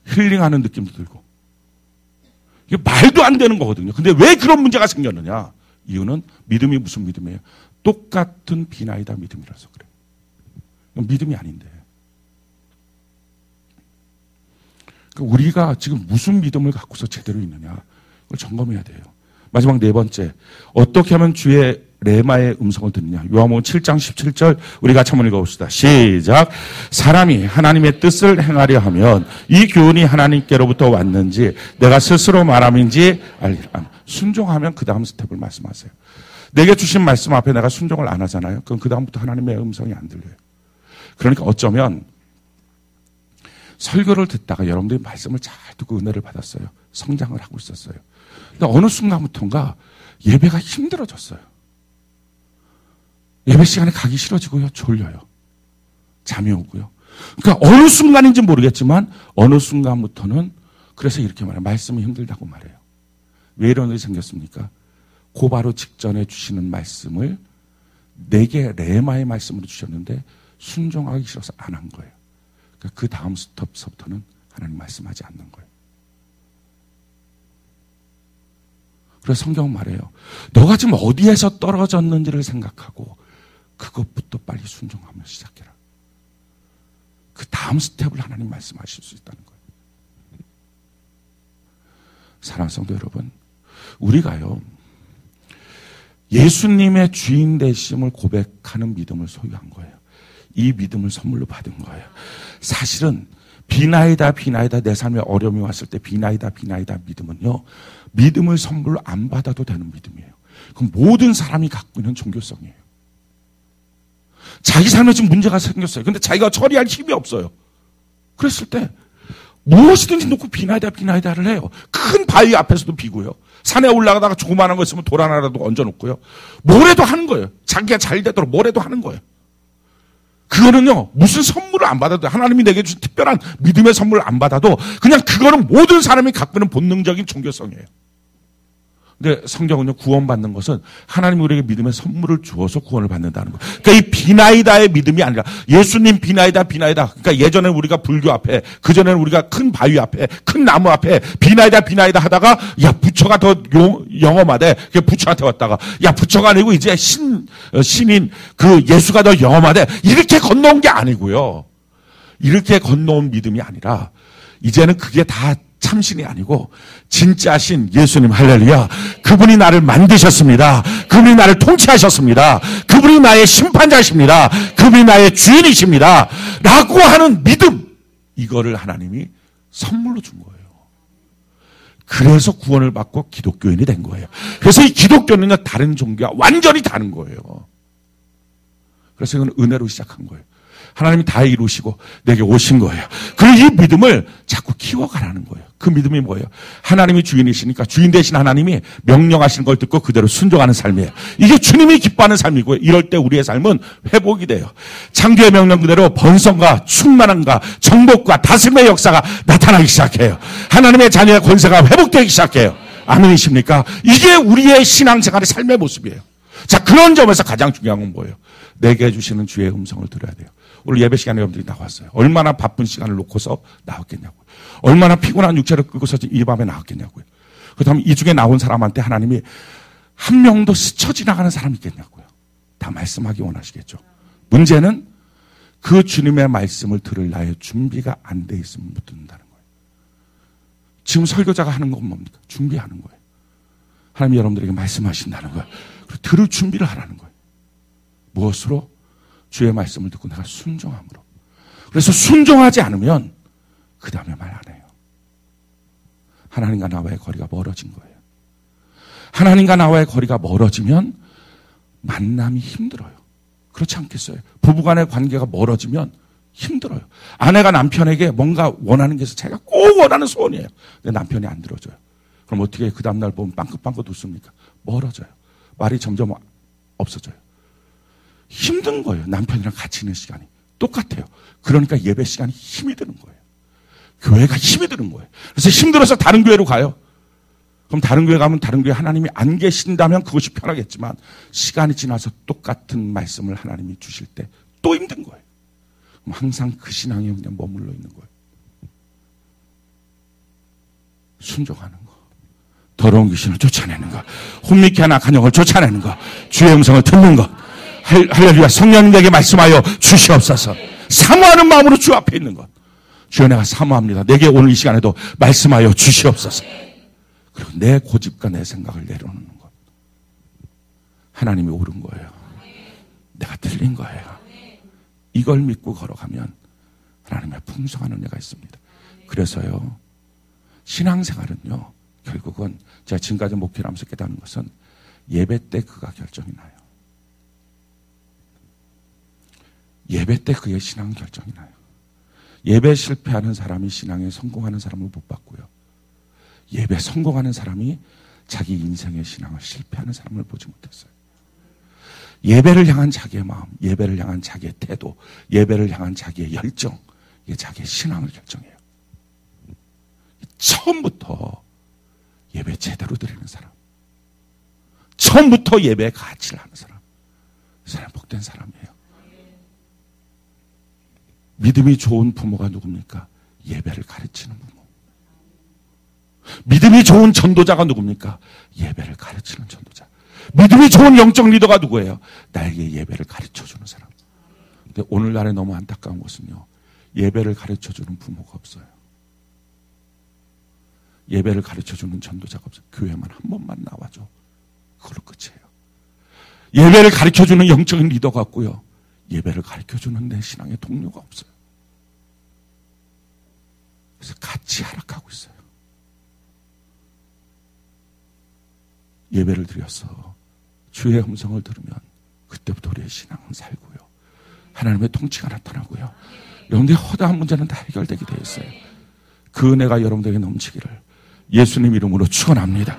Speaker 1: 힐링하는 느낌도 들고 이게 말도 안 되는 거거든요. 근데 왜 그런 문제가 생겼느냐. 이유는 믿음이 무슨 믿음이에요? 똑같은 비나이다 믿음이라서 그래요. 믿음이 아닌데 우리가 지금 무슨 믿음을 갖고서 제대로 있느냐 그걸 점검해야 돼요. 마지막 네 번째, 어떻게 하면 주의 레마의 음성을 듣느냐. 요한복음 7장 17절 우리 같이 한번 읽어봅시다. 시작. 사람이 하나님의 뜻을 행하려 하면 이 교훈이 하나님께로부터 왔는지 내가 스스로 말함인지 알리라. 순종하면 그 다음 스텝을 말씀하세요. 내게 주신 말씀 앞에 내가 순종을 안 하잖아요. 그럼 그 다음부터 하나님의 음성이 안 들려요. 그러니까 어쩌면 설교를 듣다가 여러분들이 말씀을 잘 듣고 은혜를 받았어요. 성장을 하고 있었어요. 근데 어느 순간부터인가 예배가 힘들어졌어요. 예배 시간에 가기 싫어지고요. 졸려요. 잠이 오고요. 그러니까 어느 순간인지 모르겠지만 어느 순간부터는 그래서 이렇게 말해요. 말씀이 힘들다고 말해요. 왜 이런 일이 생겼습니까? 고바로 직전에 주시는 말씀을 내게 레마의 말씀으로 주셨는데 순종하기 싫어서 안 한 거예요. 그러니까 그 다음 스톱서부터는 하나님 말씀하지 않는 거예요. 그래서 성경은 말해요. 너가 지금 어디에서 떨어졌는지를 생각하고 그것부터 빨리 순종하면 시작해라. 그 다음 스텝을 하나님 말씀하실 수 있다는 거예요. 사랑하는 성도 여러분, 우리가요 예수님의 주인 되심을 고백하는 믿음을 소유한 거예요. 이 믿음을 선물로 받은 거예요. 사실은 비나이다 내 삶에 어려움이 왔을 때 비나이다 믿음은요 믿음을 선물로 안 받아도 되는 믿음이에요. 그럼 모든 사람이 갖고 있는 종교성이에요. 자기 삶에 지금 문제가 생겼어요. 근데 자기가 처리할 힘이 없어요. 그랬을 때 무엇이든지 놓고 비나이다를 해요. 큰 바위 앞에서도 비고요. 산에 올라가다가 조그마한 거 있으면 돌 하나라도 얹어놓고요. 뭐래도 하는 거예요. 자기가 잘 되도록 뭐래도 하는 거예요. 그거는요 무슨 선물을 안 받아도 하나님이 내게 주신 특별한 믿음의 선물을 안 받아도 그냥 그거는 모든 사람이 갖고 있는 본능적인 종교성이에요. 근데 성경은요 구원받는 것은 하나님이 우리에게 믿음의 선물을 주어서 구원을 받는다는 거예요. 그러니까 이 비나이다의 믿음이 아니라 예수님 비나이다. 그러니까 예전에 우리가 불교 앞에 그전에는 우리가 큰 바위 앞에 큰 나무 앞에 비나이다 하다가 야 부처가 더 영험하대. 그 부처한테 왔다가 야 부처가 아니고 이제 신인 그 예수가 더 영험하대. 이렇게 건너온 게 아니고요. 이렇게 건너온 믿음이 아니라 이제는 그게 다 참신이 아니고 진짜신 예수님 할렐루야. 그분이 나를 만드셨습니다. 그분이 나를 통치하셨습니다. 그분이 나의 심판자십니다. 그분이 나의 주인이십니다. 라고 하는 믿음, 이거를 하나님이 선물로 준 거예요. 그래서 구원을 받고 기독교인이 된 거예요. 그래서 이 기독교는요, 다른 종교와 완전히 다른 거예요. 그래서 이건 은혜로 시작한 거예요. 하나님이 다 이루시고 내게 오신 거예요. 그리고 이 믿음을 자꾸 키워가라는 거예요. 그 믿음이 뭐예요? 하나님이 주인이시니까 주인 되신 하나님이 명령하시는 걸 듣고 그대로 순종하는 삶이에요. 이게 주님이 기뻐하는 삶이고요. 이럴 때 우리의 삶은 회복이 돼요. 창조의 명령 그대로 번성과 충만함과 정복과 다스림의 역사가 나타나기 시작해요. 하나님의 자녀의 권세가 회복되기 시작해요. 아멘이십니까? 이게 우리의 신앙생활의 삶의 모습이에요. 자, 그런 점에서 가장 중요한 건 뭐예요? 내게 주시는 주의 음성을 들어야 돼요. 오늘 예배 시간에 여러분들이 나왔어요. 얼마나 바쁜 시간을 놓고서 나왔겠냐고요. 얼마나 피곤한 육체를 끌고서 이 밤에 나왔겠냐고요. 그렇다면 이 중에 나온 사람한테 하나님이 한 명도 스쳐 지나가는 사람이 있겠냐고요. 다 말씀하기 원하시겠죠. 문제는 그 주님의 말씀을 들을 나의 준비가 안 돼 있으면 못 듣는다는 거예요. 지금 설교자가 하는 건 뭡니까? 준비하는 거예요. 하나님이 여러분들에게 말씀하신다는 거예요. 그리고 들을 준비를 하라는 거예요. 무엇으로? 주의 말씀을 듣고 내가 순종함으로. 그래서 순종하지 않으면 그 다음에 말 안 해요. 하나님과 나와의 거리가 멀어진 거예요. 하나님과 나와의 거리가 멀어지면 만남이 힘들어요. 그렇지 않겠어요? 부부간의 관계가 멀어지면 힘들어요. 아내가 남편에게 뭔가 원하는 게 있어서 제가 꼭 원하는 소원이에요. 근데 남편이 안 들어줘요. 그럼 어떻게 그 다음날 보면 빵긋빵긋 웃습니까? 멀어져요. 말이 점점 없어져요. 힘든 거예요. 남편이랑 같이 있는 시간이. 똑같아요. 그러니까 예배 시간이 힘이 드는 거예요. 교회가 힘이 드는 거예요. 그래서 힘들어서 다른 교회로 가요. 그럼 다른 교회 가면 다른 교회 하나님이 안 계신다면 그것이 편하겠지만 시간이 지나서 똑같은 말씀을 하나님이 주실 때 또 힘든 거예요. 그럼 항상 그 신앙에 그냥 머물러 있는 거예요. 순종하는 거. 더러운 귀신을 쫓아내는 것, 혼미케 하나 간영을 쫓아내는 것, 주의 음성을 듣는 것, 할렐루야. 성령님에게 말씀하여 주시옵소서. 사모하는 마음으로 주 앞에 있는 것. 주여, 내가 사모합니다. 내게 오늘 이 시간에도 말씀하여 주시옵소서. 그리고 내 고집과 내 생각을 내려놓는 것. 하나님이 옳은 거예요. 내가 틀린 거예요. 이걸 믿고 걸어가면 하나님의 풍성한 은혜가 있습니다. 그래서요, 신앙생활은요, 결국은 제가 지금까지 목회를 하면서 깨닫는 것은 예배 때 그가 결정이 나요. 예배 때 그의 신앙 결정이 나요. 예배 실패하는 사람이 신앙에 성공하는 사람을 못 봤고요. 예배 성공하는 사람이 자기 인생의 신앙을 실패하는 사람을 보지 못했어요. 예배를 향한 자기의 마음, 예배를 향한 자기의 태도, 예배를 향한 자기의 열정, 이게 자기의 신앙을 결정해요. 처음부터 예배 제대로 드리는 사람, 처음부터 예배의 가치를 하는 사람, 그 사람 복된 사람이에요. 믿음이 좋은 부모가 누굽니까? 예배를 가르치는 부모. 믿음이 좋은 전도자가 누굽니까? 예배를 가르치는 전도자. 믿음이 좋은 영적 리더가 누구예요? 나에게 예배를 가르쳐주는 사람. 근데 오늘날에 너무 안타까운 것은요, 예배를 가르쳐주는 부모가 없어요. 예배를 가르쳐주는 전도자가 없어요. 교회만 한 번만 나와줘. 그걸로 끝이에요. 예배를 가르쳐주는 영적인 리더가 없고요, 예배를 가르쳐주는 내 신앙의 동료가 없어요. 그래서 같이 하락하고 있어요. 예배를 드려서 주의 음성을 들으면 그때부터 우리의 신앙은 살고요, 하나님의 통치가 나타나고요, 여러분들의 허다한 문제는 다 해결되게 되어 있어요. 그 은혜가 여러분들에게 넘치기를 예수님 이름으로 축원합니다.